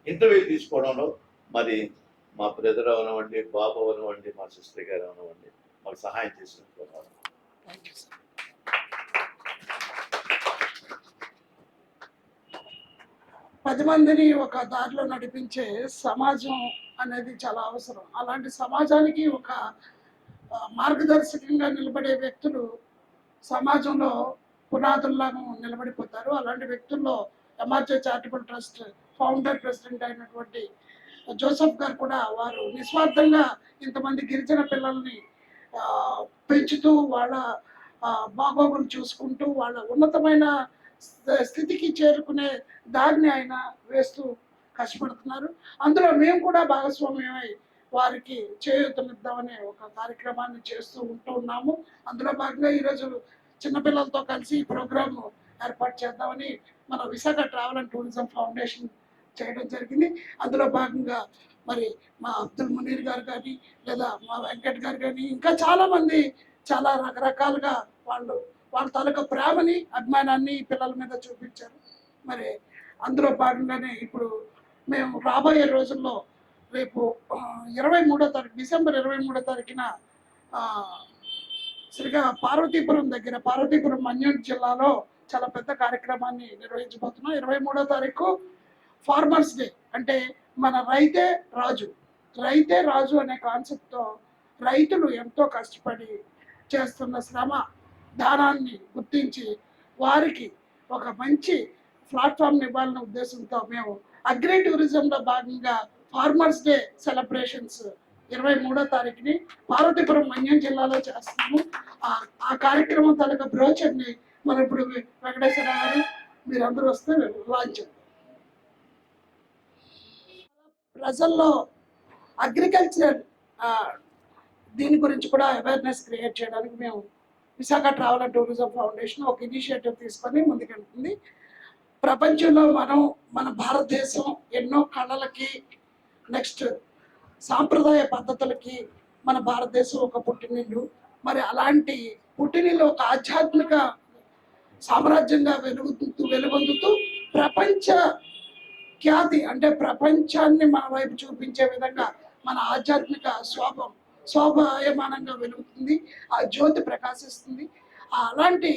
ఇంటర్వ్యూ తీసుకోవడంలో మరి మా బ్రదర్ అవనివ్వండి, బాబు అవనివ్వండి, మా సిస్టర్ గారు అవనివ్వండి, మాకు సహాయం చేసినట్టు.
Thank you sir. 10 మందిని ఒక దారిలో నడిపించే సమాజం అనేది చాలా అవసరం. అలాంటి సమాజానికి ఒక మార్గదర్శకంగా నిలబడే వ్యక్తులు సమాజంలో పునాదుల్లాగా నిలబడిపోతారు. అలాంటి వ్యక్తుల్లో ఎంఆర్జే చారిటబుల్ ట్రస్ట్ ఫౌండర్ ప్రెసిడెంట్ అయినటువంటి జోసెఫ్ గారు కూడా, వారు నిస్వార్థంగా ఇంతమంది గిరిజన పిల్లల్ని పెంచుతూ వాళ్ళ బాగోగులు చూసుకుంటూ వాళ్ళ ఉన్నతమైన స్థితికి చేరుకునే దారిని ఆయన వేస్తూ కష్టపడుతున్నారు. అందులో మేము కూడా భాగస్వామ్యమై వారికి చేయూతనిద్దామనే ఒక కార్యక్రమాన్ని చేస్తూ ఉన్నాము. అందులో భాగంగా ఈరోజు చిన్నపిల్లలతో కలిసి ఈ ప్రోగ్రామ్ ఏర్పాటు చేద్దామని మన Visakha travel and tourism foundation చేయడం జరిగింది. అందులో భాగంగా మరి మా అబ్దుల్ మునీర్ గారు కానీ, లేదా మా వెంకట్ గారు కానీ, ఇంకా చాలామంది చాలా రకరకాలుగా వాళ్ళ తాలూకా ప్రేమని, అభిమానాన్ని పిల్లల మీద చూపించారు. మరి అందులో భాగంగానే ఇప్పుడు మేము రాబోయే రోజుల్లో రేపు 23వ తారీఖు, డిసెంబర్ 23వ తారీఖున పార్వతీపురం దగ్గర, పార్వతీపురం మన్యం జిల్లాలో చాలా పెద్ద కార్యక్రమాన్ని నిర్వహించబోతున్నాం. 23వ తారీఖు ఫార్మర్స్ డే. అంటే మన రైతే రాజు అనే కాన్సెప్ట్తో రైతులు ఎంతో కష్టపడి చేస్తున్న శ్రమ దానాన్ని గుర్తించి వారికి ఒక మంచి ప్లాట్ఫామ్ని ఇవ్వాలనే ఉద్దేశంతో మేము అగ్రి టూరిజంలో భాగంగా ఫార్మర్స్ డే సెలబ్రేషన్స్ 23వ తారీఖుని పార్వతీపురం మన్యం జిల్లాలో చేస్తున్నాము. ఆ కార్యక్రమం తాలూకా బ్రోచర్ని మనం ఇప్పుడు వెంకటేశ్వర గారు మీరందరూ వస్తే లాంచ్ చేద్దాం. ప్రజల్లో అగ్రికల్చర్ దీని గురించి కూడా అవేర్నెస్ క్రియేట్ చేయడానికి మేము Visakha travel and tourism foundation ఒక ఇనిషియేటివ్ తీసుకొని ముందుకెళ్తుంది. ప్రపంచంలో మన భారతదేశం ఎన్నో కళలకి, నెక్స్ట్ సాంప్రదాయ పద్ధతులకి మన భారతదేశం ఒక పుట్టినిల్లు. మరి అలాంటి పుట్టినిల్లు ఒక ఆధ్యాత్మిక సామ్రాజ్యంగా వెలుగొందుతూ ప్రపంచ ఖ్యాతి, అంటే ప్రపంచాన్ని మన వైపు చూపించే విధంగా మన ఆధ్యాత్మిక శోభాయమానంగా వెలుగుతుంది. ఆ జ్యోతి ప్రకాశిస్తుంది. అలాంటి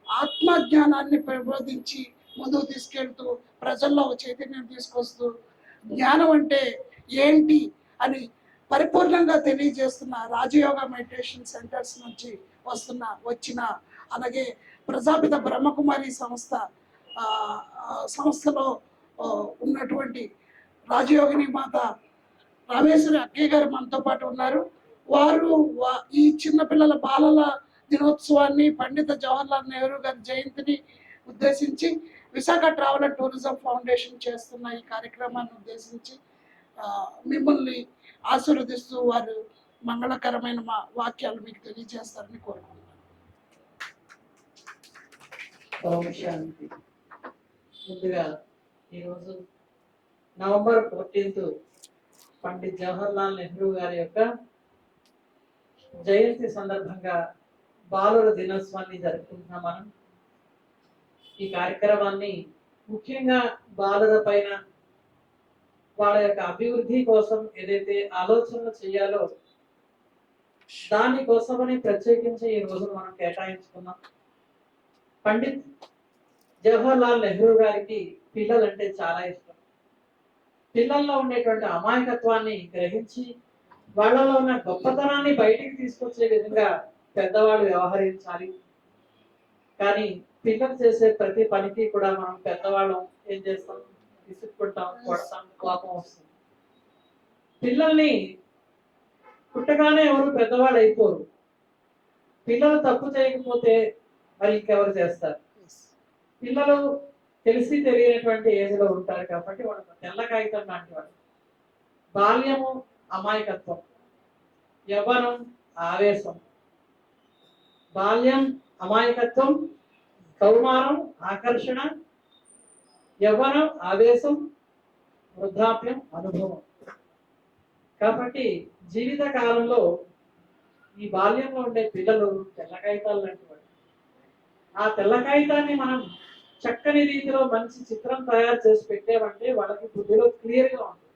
ఆత్మజ్ఞానాన్ని ప్రబోధించి ముందుకు తీసుకెళ్తూ ప్రజల్లో చైతన్యం తీసుకొస్తూ జ్ఞానం అంటే ఏంటి అని పరిపూర్ణంగా తెలియజేస్తున్న రాజయోగ మెడిటేషన్ సెంటర్స్ నుంచి వచ్చిన అలాగే ప్రజాపిత బ్రహ్మకుమారి సంస్థలో ఉన్నటువంటి రాజయోగిని మాత రామేశ్వరి అక్కయ్య గారు మనతో పాటు ఉన్నారు. వారు ఈ చిన్నపిల్లల బాలల దినోత్సవాన్ని, పండిత జవహర్లాల్ నెహ్రూ గారి జయంతిని ఉద్దేశించి Visakha travel and tourism foundation చేస్తున్న ఈ కార్యక్రమాన్ని ఉద్దేశించి మిమ్మల్ని ఆశీర్వదిస్తూ వారు మంగళకరమైన వాక్యాలు మీకు తెలియజేస్తారని కోరుకుంటున్నాను.
ముందుగా ఈరోజు నవంబర్ 14 పండిత్ జవహర్లాల్ నెహ్రూ గారి యొక్క జయంతి సందర్భంగా బాలుర దినోత్సవాన్ని జరుపుకుంటున్నాం. మనం ఈ కార్యక్రమాన్ని ముఖ్యంగా బాలల పైన వాళ్ళ యొక్క అభివృద్ధి కోసం ఏదైతే ఆలోచనలు చేయాలో దానికోసమని ప్రత్యేకించి ఈ రోజు మనం కేటాయించుకున్నాం. పండిత్ జవహర్లాల్ నెహ్రూ గారికి పిల్లలంటే చాలా ఇష్టం. పిల్లల్లో ఉండేటువంటి అమాయకత్వాన్ని గ్రహించి వాళ్ళలో ఉన్న గొప్పతనాన్ని బయటికి తీసుకొచ్చే విధంగా పెద్దవాళ్ళు వ్యవహరించాలి. కానీ పిల్లలు చేసే ప్రతి పనికి కూడా మనం పెద్దవాళ్ళం ఏం చేస్తాం, విసుక్కుంటాం, కొడతాం, కోపం వస్తుంది. పిల్లల్ని పుట్టగానే ఎవరు పెద్దవాళ్ళు అయిపోరు. పిల్లలు తప్పు చేయకపోతే మరి ఇంకెవరు చేస్తారు? పిల్లలు తెలిసి తెలియనటువంటి ఏజ్ లో ఉంటారు కాబట్టి వాళ్ళు తెల్ల కాగితం లాంటి వాళ్ళు. బాల్యము అమాయకత్వం, యవ్వనం ఆవేశం. బాల్యం అమాయకత్వం, కౌమారం ఆకర్షణ, యవ్వనం ఆవేశం, వృద్ధాప్యం అనుభవం. కాబట్టి జీవిత కాలంలో ఈ బాల్యంలో ఉండే పిల్లలు తెల్ల కాగితాలు లాంటి వాళ్ళు. ఆ తెల్ల కాగితాన్ని మనం చక్కని రీతిలో మంచి చిత్రం తయారు చేసి పెట్టామంటే వాళ్ళకి బుద్ధిలో క్లియర్ గా ఉంటుంది.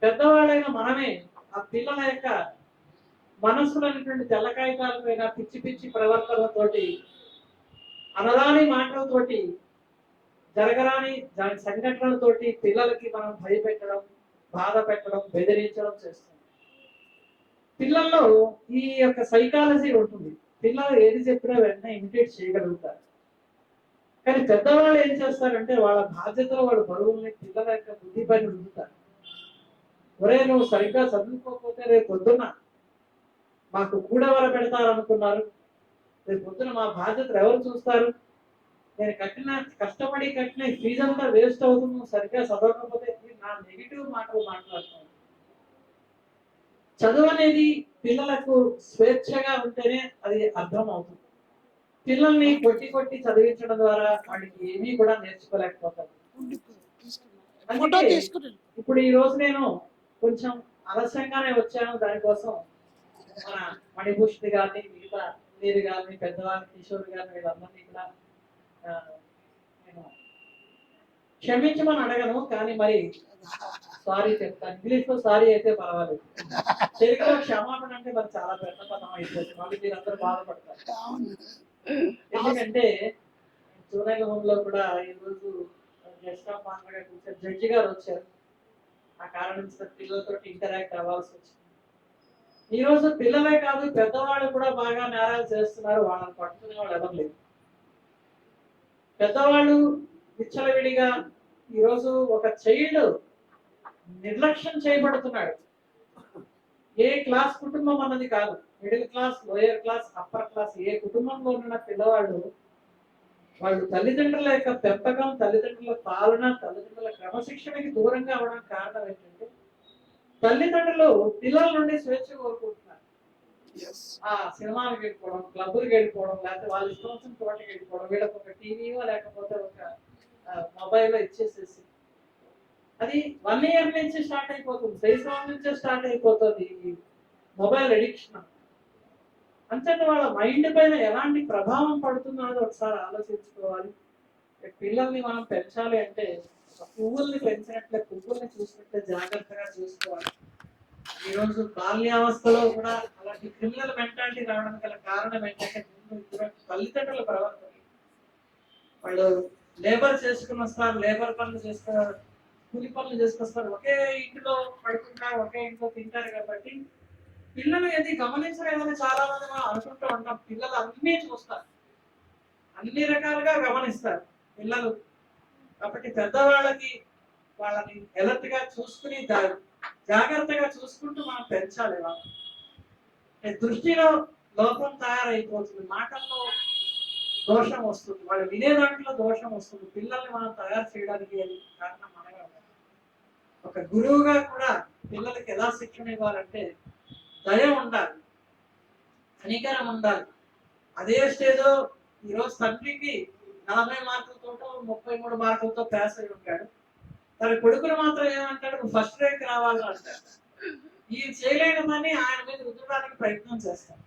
పెద్దవాళ్ళైన మనమే ఆ పిల్లల యొక్క మనస్సులో అనేటువంటి తెల్ల కాగితాల పైన పిచ్చి పిచ్చి ప్రవర్తనతోటి, అనరాని మాటలతోటి, జరగరాని దాని సంఘటనలతోటి పిల్లలకి మనం భయపెట్టడం, బాధ పెట్టడం, బెదిరించడం చేస్తుంది. పిల్లల్లో ఈ యొక్క సైకాలజీ ఉంటుంది. పిల్లలు ఏది చెప్పినా వెంటనే ఇమిటేట్ చేయగలుగుతారు. కానీ పెద్దవాళ్ళు ఏం చేస్తారంటే వాళ్ళ బాధ్యతలు, వాళ్ళ బరువుల్ని పిల్లల యొక్క బుద్ధి పైన రుద్దుతారు. ఒరే నువ్వు సరిగ్గా చదువుకోకపోతే రేపు పొద్దున్న మాకు కూడవర పెడతారనుకున్నారు, రేపు పొద్దున మా బాధ్యతలు ఎవరు చూస్తారు? నేను కష్టపడి కట్టిన ఫీజు అంతా వేస్ట్ అవుతుంది, నువ్వు సరిగ్గా చదవకపోతే. నా నెగిటివ్ మాటలు మాట్లాడుతున్నాను. చదువు అనేది పిల్లలకు స్వేచ్ఛగా ఉంటేనే అది అర్థం అవుతుంది. పిల్లల్ని కొట్టి కొట్టి చదివించడం ద్వారా వాళ్ళకి ఏమీ కూడా నేర్చుకోలేకపోతారు.
ఫోటో
అందుకే
తీసుకుని
ఇప్పుడు ఈ రోజు నేను కొంచెం ఆలస్యంగానే వచ్చాను. దానికోసం మన మణిభూషణి గారిని, మిగతా నీరు గారిని, పెద్దవారిని, కిషోర్ గారిని, వీళ్ళందరినీ కూడా నేను క్షమించమని అడగను. కానీ మరి సారీ చెప్తాను. ఇంగ్లీష్ లో సారీ అయితే పర్వాలేదు. తెలుగులో క్షమాపణ అంటే మరి చాలా పెద్ద పదం అయిపోతుంది. మళ్ళీ మీరందరూ బాధపడతారు. ఎందుకంటే జూనియర్ హోమ్ లో కూడా ఈ రోజు గెస్ట్ ఆఫ్ ఆనర్ గా కూర్చొని జడ్జి గారు వచ్చారు. ఆ కారణం పిల్లలతో ఇంటరాక్ట్ అవ్వాల్సి వచ్చింది. ఈ రోజు పిల్లలే కాదు పెద్దవాళ్ళు కూడా బాగా నేరాలు చేస్తున్నారు. వాళ్ళని పట్టుకునే వాళ్ళు ఎవరు లేరు. పెద్దవాళ్ళు విచ్చలవిడిగా ఈరోజు ఒక చైల్డ్ నిర్లక్ష్యం చేయబడుతున్నాడు. ఏ క్లాస్ కుటుంబం అన్నది కాదు, middle class, lower class, upper class, ఏ కుటుంబంలో ఉన్న పిల్లవాళ్ళు వాళ్ళు తల్లిదండ్రుల యొక్క పెంపకం, తల్లిదండ్రుల పాలన, తల్లిదండ్రుల క్రమశిక్షణకి దూరంగా అవడానికి కారణం ఏంటంటే తల్లిదండ్రులు పిల్లల నుండి స్వేచ్ఛ కోరుకుంటున్నారు. ఆ సినిమాలకు వెళ్ళిపోవడం, క్లబ్బులకు వెళ్ళిపోవడం, లేకపోతే వాళ్ళ ఇష్టం వచ్చిన తోటకి వెళ్ళిపోవడం, వీళ్ళకి ఒక టీవీయో లేకపోతే ఒక మొబైల్ ఇచ్చేసేసి అది 1 ఇయర్ నుంచి స్టార్ట్ అయిపోతుంది. శైశవం నుంచే స్టార్ట్ అయిపోతుంది ఈ మొబైల్ అడిక్షన్. అంతేత వాళ్ళ మైండ్ పైన ఎలాంటి ప్రభావం పడుతుందో అనేది ఒకసారి ఆలోచించుకోవాలి. పిల్లల్ని మనం పెంచాలి అంటే పువ్వుల్ని పెంచినట్లే, పువ్వుల్ని చూసినట్లే జాగ్రత్తగా చూసుకోవాలి. ఈరోజు బాల్యావస్థలో కూడా అలాంటి క్రిమినల్ మెంటాలిటీ రావడానికి గల కారణం ఏంటంటే తల్లిదండ్రుల ప్రవర్తన. వాళ్ళు లేబర్ చేసుకుని వస్తారు, లేబర్ పనులు చేసుకున్నారు, కూలి పనులు చేసుకొస్తారు, ఒకే ఇంటిలో పడుకుంటారు, ఒకే ఇంట్లో తింటారు. కాబట్టి పిల్లలు ఏది గమనించలేదని చాలా మంది మనం అనుకుంటూ ఉంటాం. పిల్లలు అన్నీ చూస్తారు, అన్ని రకాలుగా గమనిస్తారు పిల్లలు. కాబట్టి పెద్దవాళ్ళకి వాళ్ళని ఎలర్ట్ గా చూసుకుని జాగ్రత్తగా చూసుకుంటూ మనం పెంచాలి. వాళ్ళని దృష్టిలో లోపం తయారైపోతుంది, మాటల్లో దోషం వస్తుంది, వాళ్ళు వినే దాంట్లో దోషం వస్తుంది. పిల్లల్ని మనం తయారు చేయడానికి కారణం మనమే. ఒక గురువుగా కూడా పిల్లలకి ఎలా శిక్షణ ఇవ్వాలంటే దయ ఉండాలి, కనికరం ఉండాలి. అదే స్టేజ్ ఈరోజు తండ్రికి 40 మార్కులతో 33 మార్కులతో పాస్ అయి ఉంటాడు. తన కొడుకును మాత్రం ఏమంటాడు, ఫస్ట్ ర్యాంక్ రావాలని అంటాడు. ఈ చేయలేనిదని ఆయన మీద రుద్దడానికి ప్రయత్నం చేస్తాను.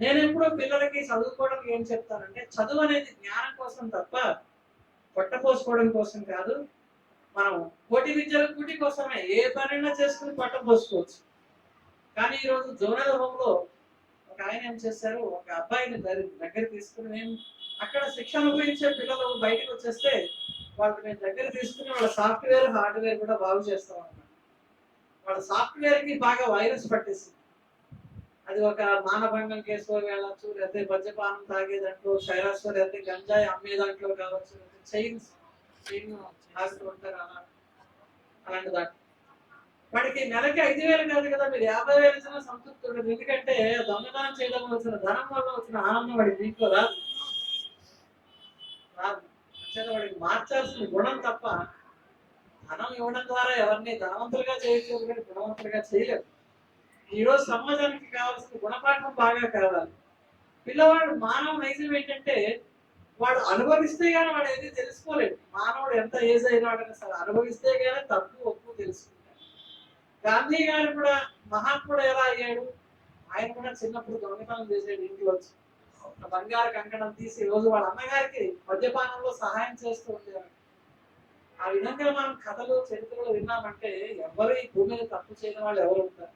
నేను ఎప్పుడు పిల్లలకి చదువుకోవడానికి ఏం చెప్తానంటే చదువు అనేది జ్ఞానం కోసం తప్ప పొట్ట పోసుకోవడం కోసం కాదు, మనం పోటీ విద్యల కూటి కోసమే ఏ పనైనా చేసుకుని పొట్ట పోసుకోవచ్చు. కానీ ఈరోజు జోనల్ హోమ్లో ఒక ఆయన ఏం చేశారు, ఒక అబ్బాయిని దగ్గర తీసుకుని మేము అక్కడ శిక్షణ గురించే పిల్లలు బయటకు వచ్చేస్తే వాళ్ళకి మేము దగ్గర తీసుకుని వాళ్ళ సాఫ్ట్వేర్ హార్డ్వేర్ కూడా బాగు చేస్తాం అన్నమాట. వాళ్ళ సాఫ్ట్వేర్కి బాగా వైరస్ పట్టేసింది. అది ఒక మానభంగం కేసులో వెళ్ళచ్చు, లేకపోతే మద్యపానం తాగేదాంట్లో, శైరాశ్వరి లేకపోతే గంజాయి అమ్మే దాంట్లో కావచ్చు, చైన్ ఆడుతూ ఉంటారు అలాంటి దాంట్లో. వాడికి నెలకి 5,000 కాదు కదా, మీరు 50,000 ఇచ్చినా సంతృప్తి ఉండదు. ఎందుకంటే దొంగతనం చేయడం వచ్చిన ధనం వల్ల వచ్చిన ఆనందం వాడికి దీంట్లో రాదు. వాడికి మార్చాల్సిన గుణం తప్ప ధనం ఇవ్వడం ద్వారా ఎవరిని ధనవంతులుగా చేయొచ్చు, కానీ గుణవంతులుగా చేయలేదు. ఈరోజు సమాజానికి కావాల్సిన గుణపాఠం బాగా కావాలి. పిల్లవాడు మానవ నైజం ఏంటంటే వాడు అనుభవిస్తే గానీ వాడు ఏది తెలుసుకోలేడు. మానవుడు ఎంత ఏజ్ అయినాడని సరే అనుభవిస్తే గానీ తప్పు ఒప్పు తెలుసుకుంటాడు. గాంధీ గారు కూడా మహాత్ముడు ఎలా అయ్యాడు, ఆయన కూడా చిన్నప్పుడు దొంగతనం చేసేది ఇంట్లో వచ్చి బంగారు కంకణం తీసి రోజు వాళ్ళ అన్నగారికి మద్యపానంలో సహాయం చేస్తూ ఉండేవాడు. ఆ విధంగా మనం కథలు చరిత్రలు విన్నామంటే ఎవరు ఈ భూమి మీద తప్పు చేయని వాళ్ళు ఎవరు ఉంటారు.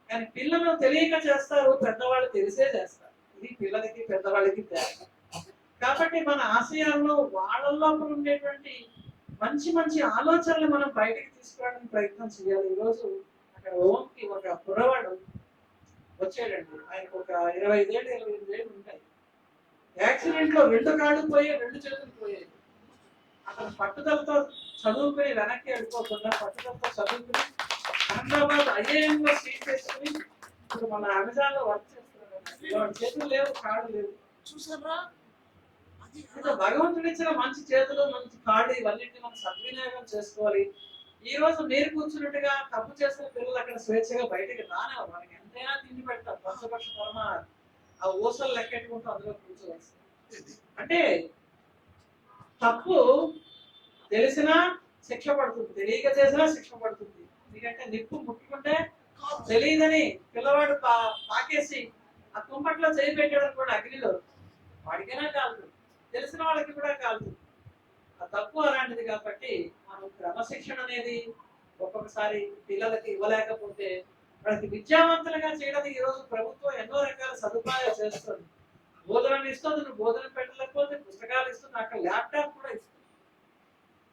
కానీ పిల్లలు తెలియక చేస్తారు, పెద్దవాళ్ళు తెలిసే చేస్తారు. ఇది పిల్లలకి పెద్దవాళ్ళకి తేడా. కాబట్టి మన ఆశయాల్లో వాళ్ళ లోపల ఉండేటువంటి మంచి మంచి ఆలోచనలు మనం బయటకు తీసుకురావడానికి ప్రయత్నం చేయాలి. ఈరోజు అక్కడ ఓంకి ఒక కుర్రవాడు వచ్చాడండి, ఆయనకు ఒక 25 ఏళ్ళు 28 ఏళ్ళు ఉంటాయి. యాక్సిడెంట్ లో 2 కాళ్ళు పోయాయి, 2 చేతులు పోయాయి. అతను పట్టుదలతో చదువుకుని వెనక్కి వెళ్ళిపోకుండా పట్టుదలతో చదువుకుని అహ్మదాబాద్ ఐఐఎంలో సీట్ చేసుకుని ఇప్పుడు మన అమెజాన్ లో వర్క్ చేస్తున్నాడు. చేతులు లేవు, కాళ్ళు లేవు.
చూసారా,
భగవంతుడు ఇచ్చిన మంచి చేతులు మంచి కాళ్ళు ఇవన్నింటినీ మనం సద్వినియోగం చేసుకోవాలి. ఈ రోజు మీరు కూర్చున్నట్టుగా తప్పు చేసిన పిల్లలు అక్కడ స్వేచ్ఛగా బయటకు రానివ్వరు. మనకి ఎంతైనా తిండి పెడతారు, పంచపక్ష పరమ ఆ ఊసలు లెక్కెట్టుకుంటూ అందులో కూర్చోవచ్చు. అంటే తప్పు తెలిసినా శిక్ష పడుతుంది, తెలియక చేసినా శిక్ష పడుతుంది. ఎందుకంటే నిప్పు ముట్టుకుంటే తెలియదని పిల్లవాడు పాకేసి ఆ కుంపట్లో చేయి పెట్టాడు కూడా అగ్నిలో, వాడికైనా కాలుతుంది, తెలిసిన వాళ్ళకి కూడా కాలుతుంది. ఆ తప్పు అలాంటిది. కాబట్టి మనం క్రమశిక్షణ అనేది ఒక్కొక్కసారి పిల్లలకి ఇవ్వలేకపోతే వాళ్ళకి విద్యావంతులుగా చేయడానికి ఈరోజు ప్రభుత్వం ఎన్నో రకాల సదుపాయాలు చేస్తుంది. బోధనలు ఇస్తుంది, నువ్వు బోధన పెట్టలేకపోతే పుస్తకాలు ఇస్తుంది, అక్కడ ల్యాప్టాప్ కూడా ఇస్తుంది.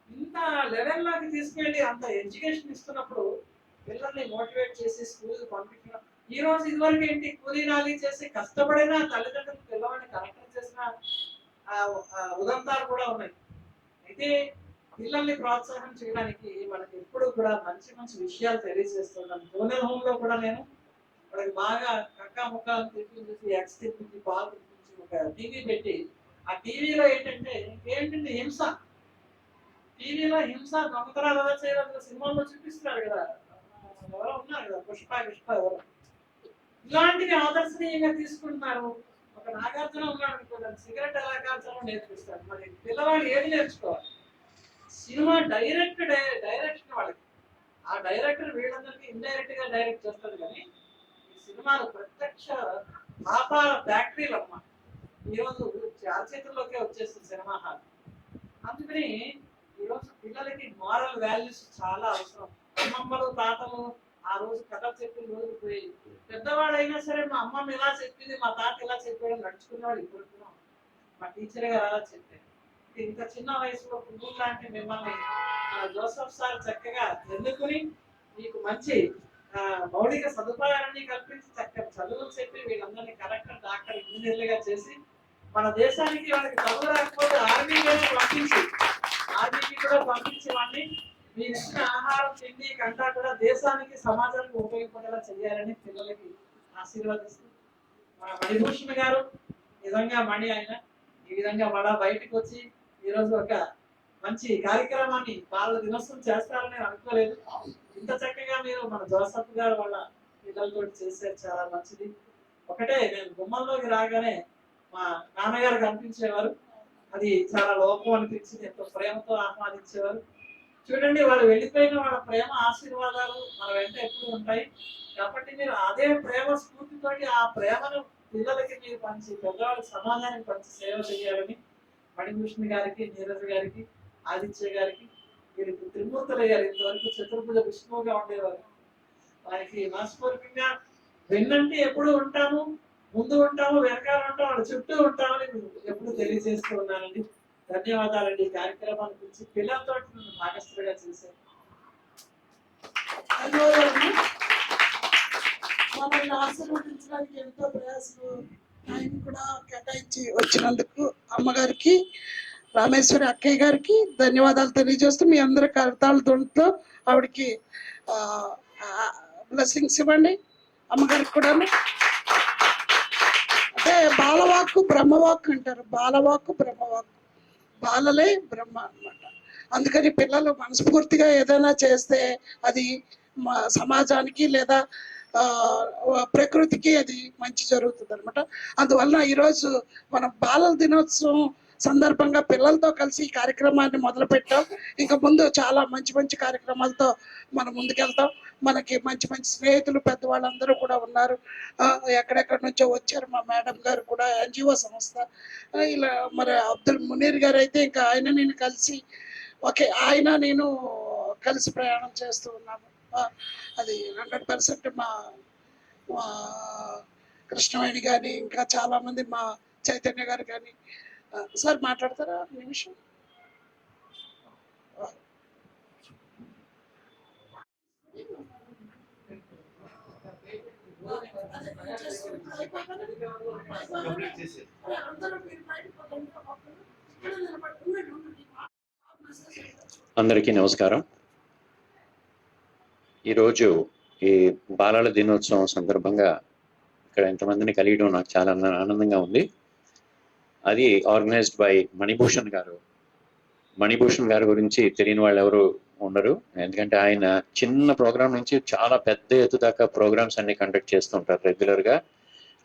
ఇంత లెవెల్లోకి తీసుకెళ్ళి అంత ఎడ్యుకేషన్ ఇస్తున్నప్పుడు పిల్లల్ని మోటివేట్ చేసి స్కూల్ పంపించడం. ఈ రోజు ఇదివరకు ఏంటి, కూలీ నాలి చేసి కష్టపడిన తల్లిదండ్రులు పిల్లవాడిని కరెక్ట్ చేసిన ఉదంతాలు కూడా ఉన్నాయి. అయితే పిల్లల్ని ప్రోత్సాహం చేయడానికి వాళ్ళకి ఎప్పుడు కూడా మంచి మంచి విషయాలు తెలియజేస్తున్నాను. జోనల్ హోమ్ లో కూడా నేను వాళ్ళకి బాగా కక్కా ముక్కలు తిప్పించి ఎక్స్ తిప్పించి పాలు తిప్పించి ఒక టీవీ పెట్టి ఆ టీవీలో ఏంటంటే హింస, టీవీలో హింస దొంగతనాలు ఎలా చేయాలి సినిమాల్లో చూపిస్తున్నారు కదా, ఎవరో ఉన్నారు కదా పుష్ప ఎవరో, ఇలాంటివి ఆదర్శనీయంగా తీసుకుంటున్నారు. ఒక నాగార్జున ఉన్నాడు అనుకోండి, సిగరెట్ ఎలా కాల్చాలో నేర్పిస్తారు. మరి పిల్లవాళ్ళు ఏది నేర్చుకోవాలి? సినిమా డైరెక్షన్ వాళ్ళకి, ఆ డైరెక్టర్ వీళ్ళందరికీ ఇండైరెక్ట్ గా డైరెక్ట్ చేస్తారు. కానీ ఈ సినిమాలు ప్రత్యక్ష వ్యాపార ఫ్యాక్టరీలు అన్నమాట. ఈరోజు చేతుల్లోకే వచ్చేస్తుంది సినిమా హాల్. అందుకని ఈరోజు పిల్లలకి మారల్ వాల్యూస్ చాలా అవసరం. అమ్మమ్మలు తాతలు ఆ రోజు కథలు చెప్పిన రోజు పోయి పెద్దవాడైనా సరే మా అమ్మమ్మ ఇలా చెప్పింది, మా తాత ఇలా చెప్పాడు నడుచుకునేవాడు. ఇప్పుడు మా టీచర్ గారు అలా చెప్పారు. ఇంత చిన్న వయసులో పువ్వులు లాంటి మిమ్మల్ని జోసఫ్ సార్ చక్కగా ఎన్నుకుని మీకు మంచి మౌలిక సదుపాయాలన్నీ కల్పించి చక్కగా చదువులు చెప్పి వీళ్ళందరినీ కలెక్టర్, డాక్టర్, ఇంజనీర్లుగా చేసి మన దేశానికి వాళ్ళకి చదువు రాకపోతే ఆర్మీకి కూడా పంపించి వాడిని మీరు ఇచ్చిన ఆహారం తిండి కంటా కూడా దేశానికి సమాజానికి ఉపయోగపడేలా చేయాలని పిల్లలకి ఆశీర్వాదిస్తూ మన మణిభూషణ్ గారు నిజంగా మణి ఆయన ఈ విధంగా వాళ్ళ బయటకు వచ్చి ఈరోజు ఒక మంచి కార్యక్రమాన్ని బాల దినోత్సవం చేస్తారని నేను అనుకోలేదు. ఇంత చక్కగా మీరు మన జోసఫ్ గారు వాళ్ళ పిల్లలతో చేశారు, చాలా మంచిది. ఒకటే నేను గుమ్మంలోకి రాగానే మా నాన్నగారు కనిపించేవారు, అది చాలా లోపం అనిపించింది. ఎంతో ప్రేమతో ఆహ్వానించేవారు. చూడండి, వాళ్ళు వెళ్ళిపోయిన వాళ్ళ ప్రేమ ఆశీర్వాదాలు మన వెంట ఎప్పుడు ఉంటాయి. కాబట్టి మీరు అదే ప్రేమ స్ఫూర్తితోటి ఆ ప్రేమను పిల్లలకి మీరు పంచి పెద్దవాళ్ళకి సమాజానికి పంచి సేవ చేయాలని మణిభూషణ్ గారికి, నీరజ్ గారికి ఆదిత్య గారికి, వీరికి త్రిమూర్తులయ్య గారు ఇంతవరకు చతుర్భుజ విష్ణువుగా ఉండేవారు. వారికి మనస్ఫూర్తిగా వెన్నంటే ఎప్పుడు ఉంటాము, ముందు ఉంటాము, వెనకాల ఉంటాము, వాళ్ళ చుట్టూ ఉంటామని ఎప్పుడు తెలియజేస్తూ ఉన్నానండి. ధన్యవాదాలండి. ఈ కార్యక్రమాన్ని గురించి పిల్లలతో నన్ను భాగస్థులుగా చేశారు.
ధన్యవాదాలు. మనల్ని ఆశీర్వదించడానికి ఎంతో ప్రయాసలు టైం కూడా కేటాయించి వచ్చినందుకు అమ్మగారికి, రామేశ్వరి అక్కయ్య గారికి ధన్యవాదాలు తెలియజేస్తూ మీ అందరి కరతాళ ధ్వనితో ఆవిడకి బ్లెస్సింగ్స్ ఇవ్వండి. అమ్మగారికి కూడా అంటే బాలవాక్కు బ్రహ్మవాక్కు అంటారు. బాలవాక్కు బ్రహ్మవాక్కు, బాలలే బ్రహ్మ అన్నమాట. అందుకని పిల్లలు మనస్ఫూర్తిగా ఏదైనా చేస్తే అది సమాజానికి లేదా ప్రకృతికి అది మంచి జరుగుతుంది అనమాట. అందువలన ఈరోజు మనం బాలల దినోత్సవం సందర్భంగా పిల్లలతో కలిసి ఈ కార్యక్రమాన్ని మొదలుపెట్టాం. ఇంకా ముందు చాలా మంచి మంచి కార్యక్రమాలతో మనం ముందుకెళ్తాం. మనకి మంచి మంచి స్నేహితులు పెద్దవాళ్ళందరూ కూడా ఉన్నారు. ఎక్కడెక్కడి నుంచో వచ్చారు. మా మేడం గారు కూడా NGO సంస్థ, ఇలా మరి అబ్దుల్ మునీర్ గారు అయితే ఇంకా ఆయన నేను కలిసి ఆయన నేను కలిసి ప్రయాణం చేస్తూ ఉన్నాము. అది 100% మా కృష్ణవేణి కానీ ఇంకా చాలామంది మా చైతన్య గారు కానీ. సార్ మాట్లాడతారా నిమిషం?
అందరికీ నమస్కారం. ఈరోజు ఈ బాలల దినోత్సవం సందర్భంగా ఇక్కడ ఎంతమందిని కలియడం నాకు చాలా ఆనందంగా ఉంది. అది ఆర్గనైజ్డ్ బై మణిభూషణ్ గారు. మణిభూషణ్ గారి గురించి తెలియని వాళ్ళు ఎవరు ఉండరు. ఎందుకంటే ఆయన చిన్న ప్రోగ్రామ్ నుంచి చాలా పెద్ద ఎత్తు దాకా ప్రోగ్రామ్స్ అన్ని కండక్ట్ చేస్తుంటారు రెగ్యులర్గా.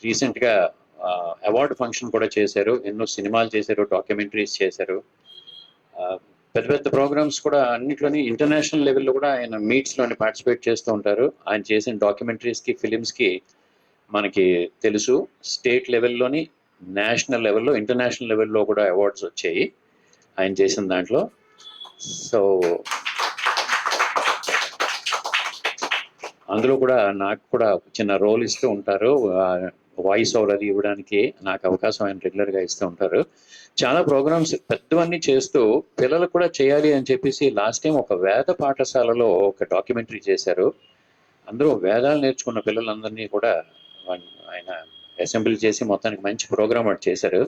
రీసెంట్గా అవార్డు ఫంక్షన్ కూడా చేశారు, ఎన్నో సినిమాలు చేశారు, డాక్యుమెంటరీస్ చేశారు. పెద్ద పెద్ద ప్రోగ్రామ్స్ కూడా అన్నిట్లోని ఇంటర్నేషనల్ లెవెల్లో కూడా ఆయన మీట్స్లోని పార్టిసిపేట్ చేస్తూ ఉంటారు. ఆయన చేసిన డాక్యుమెంటరీస్కి, ఫిలిమ్స్కి మనకి తెలుసు. స్టేట్ లెవెల్లోని, నేషనల్ లెవెల్లో, ఇంటర్నేషనల్ లెవెల్లో కూడా అవార్డ్స్ వచ్చాయి ఆయన చేసిన దాంట్లో. సో అందులో కూడా నాకు కూడా చిన్న రోల్ ఇస్తూ ఉంటారు. వాయిస్ ఓవర్ అది ఇవ్వడానికి నాకు అవకాశం ఆయన రెగ్యులర్గా ఇస్తూ ఉంటారు. చాలా ప్రోగ్రామ్స్ పెద్దవన్నీ చేస్తూ పిల్లలు కూడా చేయాలి అని చెప్పేసి లాస్ట్ టైం ఒక వేద పాఠశాలలో ఒక డాక్యుమెంటరీ చేశారు. అందరూ వేదాలు నేర్చుకున్న పిల్లలందరినీ కూడా ఆయన అసెంబ్లీ చేసి మొత్తానికి మంచి ప్రోగ్రామ్ అటు చేశారు.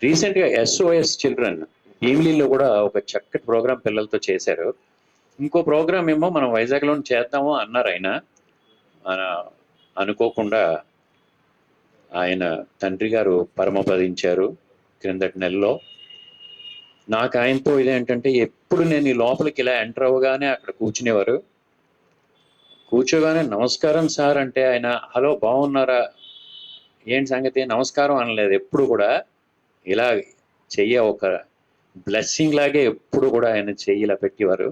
రీసెంట్గా SOS చిల్డ్రన్ భీమిలీలో కూడా ఒక చక్కటి ప్రోగ్రామ్ పిల్లలతో చేశారు. ఇంకో ప్రోగ్రామ్ ఏమో మనం వైజాగ్లో చేద్దాము అన్నారు ఆయన. అనుకోకుండా ఆయన తండ్రి గారు పరమపదించారు క్రిందటి నెలలో. నాకు ఆయనతో ఇదేంటంటే ఎప్పుడు నేను ఈ లోపలికి ఇలా ఎంటర్ అవ్వగానే అక్కడ కూర్చునేవారు. కూర్చోగానే నమస్కారం సార్ అంటే ఆయన హలో బాగున్నారా, ఏంటి సంగతి, నమస్కారం అనలేదు. ఎప్పుడు కూడా ఇలా చెయ్య ఒక బ్లెస్సింగ్ లాగే ఎప్పుడు కూడా ఆయన చెయ్యి ఇలా పెట్టేవారు.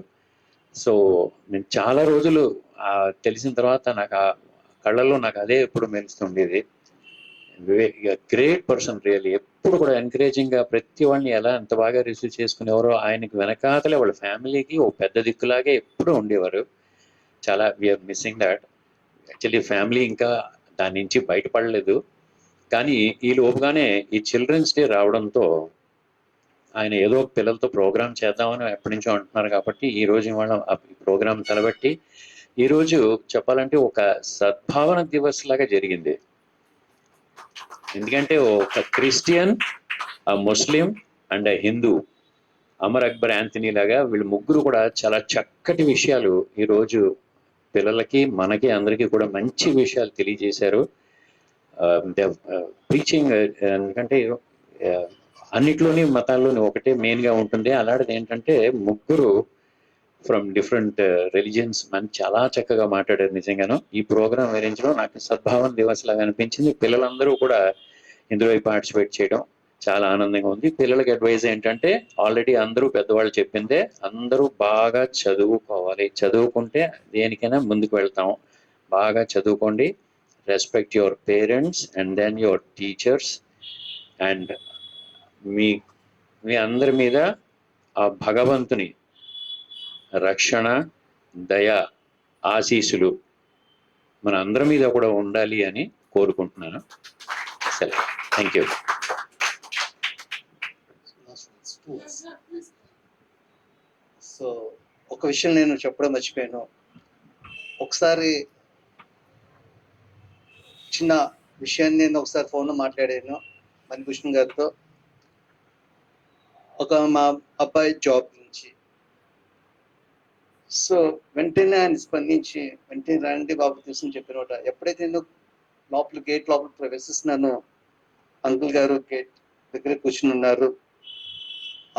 సో నేను చాలా రోజులు తెలిసిన తర్వాత నాకు ఆ కళ్ళల్లో నాకు అదే ఎప్పుడు మెలుస్తుండేది. Great person really. ఎప్పుడు కూడా ఎంకరేజింగ్గా ప్రతి వాళ్ళని ఎలా ఎంత బాగా రిసీవ్ చేసుకునేవారో, ఆయనకి వెనకాతలే వాళ్ళ ఫ్యామిలీకి ఓ పెద్ద దిక్కులాగే ఎప్పుడూ ఉండేవారు. చాలా we're missing that. Actually family ఇంకా దాని నుంచి బయటపడలేదు. కానీ ఈ లోపుగానే ఈ చిల్డ్రన్స్ డే రావడంతో ఆయన ఏదో పిల్లలతో ప్రోగ్రామ్ చేద్దామని ఎప్పటి నుంచో అంటున్నారు. కాబట్టి ఈరోజు ఇవాళ ఈ ప్రోగ్రాం తలబెట్టి ఈరోజు చెప్పాలంటే ఒక సద్భావన దివస్ లాగా జరిగింది. ఎందుకంటే ఒక Christian, Muslim and Hindu, Amar Akbar Anthony లాగా వీళ్ళు ముగ్గురు కూడా చాలా చక్కటి విషయాలు ఈరోజు పిల్లలకి, మనకి, అందరికీ కూడా మంచి విషయాలు తెలియజేశారు. టీచింగ్ ఎందుకంటే అన్నిట్లోని మతాల్లోని ఒకటే మెయిన్గా ఉంటుంది. అలాంటిది ఏంటంటే ముగ్గురు ఫ్రమ్ డిఫరెంట్ రిలీజియన్స్ మనం చాలా చక్కగా మాట్లాడారు. నిజంగాను ఈ ప్రోగ్రామ్ అరేంజ్లో నాకు సద్భావన దివస్ లాగా అనిపించింది. పిల్లలందరూ కూడా ఇందులో పార్టిసిపేట్ చేయడం చాలా ఆనందంగా ఉంది. పిల్లలకి అడ్వైజ్ ఏంటంటే ఆల్రెడీ అందరూ పెద్దవాళ్ళు చెప్పిందే, అందరూ బాగా చదువుకోవాలి. చదువుకుంటే దేనికైనా ముందుకు వెళ్తాం. బాగా చదువుకోండి. Respect your parents and then your teachers. And మీ అందరి మీద ఆ భగవంతుని రక్షణ, దయ, ఆశీస్సులు మన అందరి మీద కూడా ఉండాలి అని కోరుకుంటున్నాను. సరే, థ్యాంక్ యూ.
సో ఒక విషయం నేను చెప్పడం మర్చిపోయాను. ఒకసారి చిన్న విషయాన్ని నేను ఒకసారి ఫోన్లో మాట్లాడాను మణిభూషణ్ గారితో. మా అబ్బాయి జాబ్ నుంచి. సో వెంటనే ఆయన స్పందించి వెంటనే రండి బాబు తీసుకుని చెప్పినమాట. ఎప్పుడైతే నేను గేట్ లోపల ప్రవేశిస్తున్నానో అంకుల్ గారు గేట్ దగ్గర కూర్చుని ఉన్నారు.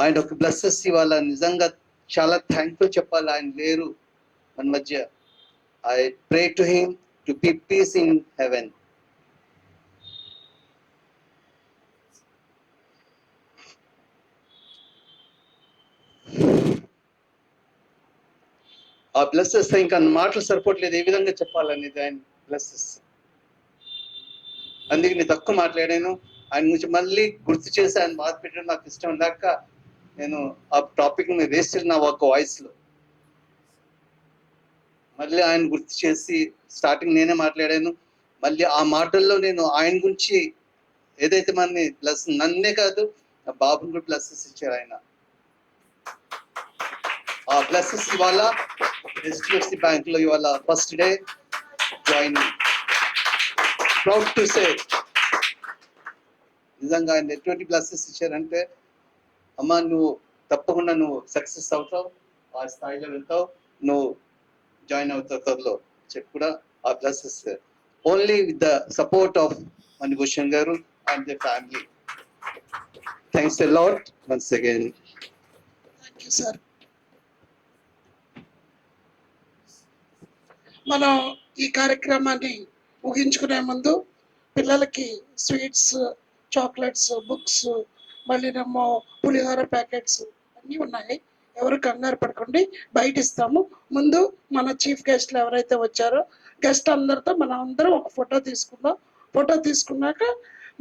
ఆయన ఒక బ్లెస్సెస్ ఇవాళ నిజంగా చాలా థ్యాంక్ఫుల్ చెప్పాలి. ఆయన లేరు మన మధ్య. I pray to him to be piece in heaven. ఆ బ్లెస్సెస్ ఇంకా మాటలు సరిపోవట్లేదు ఏ విధంగా చెప్పాలనేది ఆయన బ్లెస్సెస్. అందుకే నేను తక్కువ మాట్లాడాను. ఆయన గురించి మళ్ళీ గుర్తు చేసి ఆయన బాధ పెట్టడం నాకు ఇష్టం లేక నేను ఆ టాపిక్ ని వేస్ట్ నా ఒక వాయిస్ లో మళ్ళీ ఆయన గుర్తు చేసి స్టార్టింగ్ నేనే మాట్లాడాను. మళ్ళీ ఆ మాటల్లో నేను ఆయన గురించి ఏదైతే మనని ప్లస్ నన్నే కాదు నా బాబుని కూడా ప్లస్సెస్ ఇచ్చారు ఆయన. ఆ ప్లస్సెస్ ఇవాళ HDFC బ్యాంక్ లో ఇవాళ first day joining. Proud to say నిజంగా ఆయన ఎటువంటి ప్లస్సెస్ ఇచ్చారంటే, అమ్మ నువ్వు తప్పకుండా నువ్వు సక్సెస్ అవుతావు, ఆ స్థాయిలో వెళ్తావు, నువ్వు జాయిన్ అవుతావు త్వరలో చెప్పి కూడా ఆ pluses only with the support of Manibhushan గారు and the family. Thanks a lot once again.
Thank you sir. మనం ఈ కార్యక్రమాన్ని ముగించుకునే ముందు పిల్లలకి స్వీట్స్, చాక్లెట్స్, బుక్స్, మళ్ళీనేమో పులిహోర ప్యాకెట్స్ అన్నీ ఉన్నాయి. ఎవరు కంగారు పడకండి, బయట ఇస్తాము. ముందు మన చీఫ్ గెస్ట్లు ఎవరైతే వచ్చారో గెస్ట్ అందరితో మనం అందరం ఒక ఫోటో తీసుకుందాం. ఫోటో తీసుకున్నాక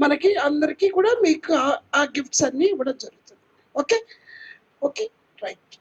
మనకి అందరికీ కూడా మీకు ఆ గిఫ్ట్స్ అన్నీ ఇవ్వడం జరుగుతుంది. Okay okay right.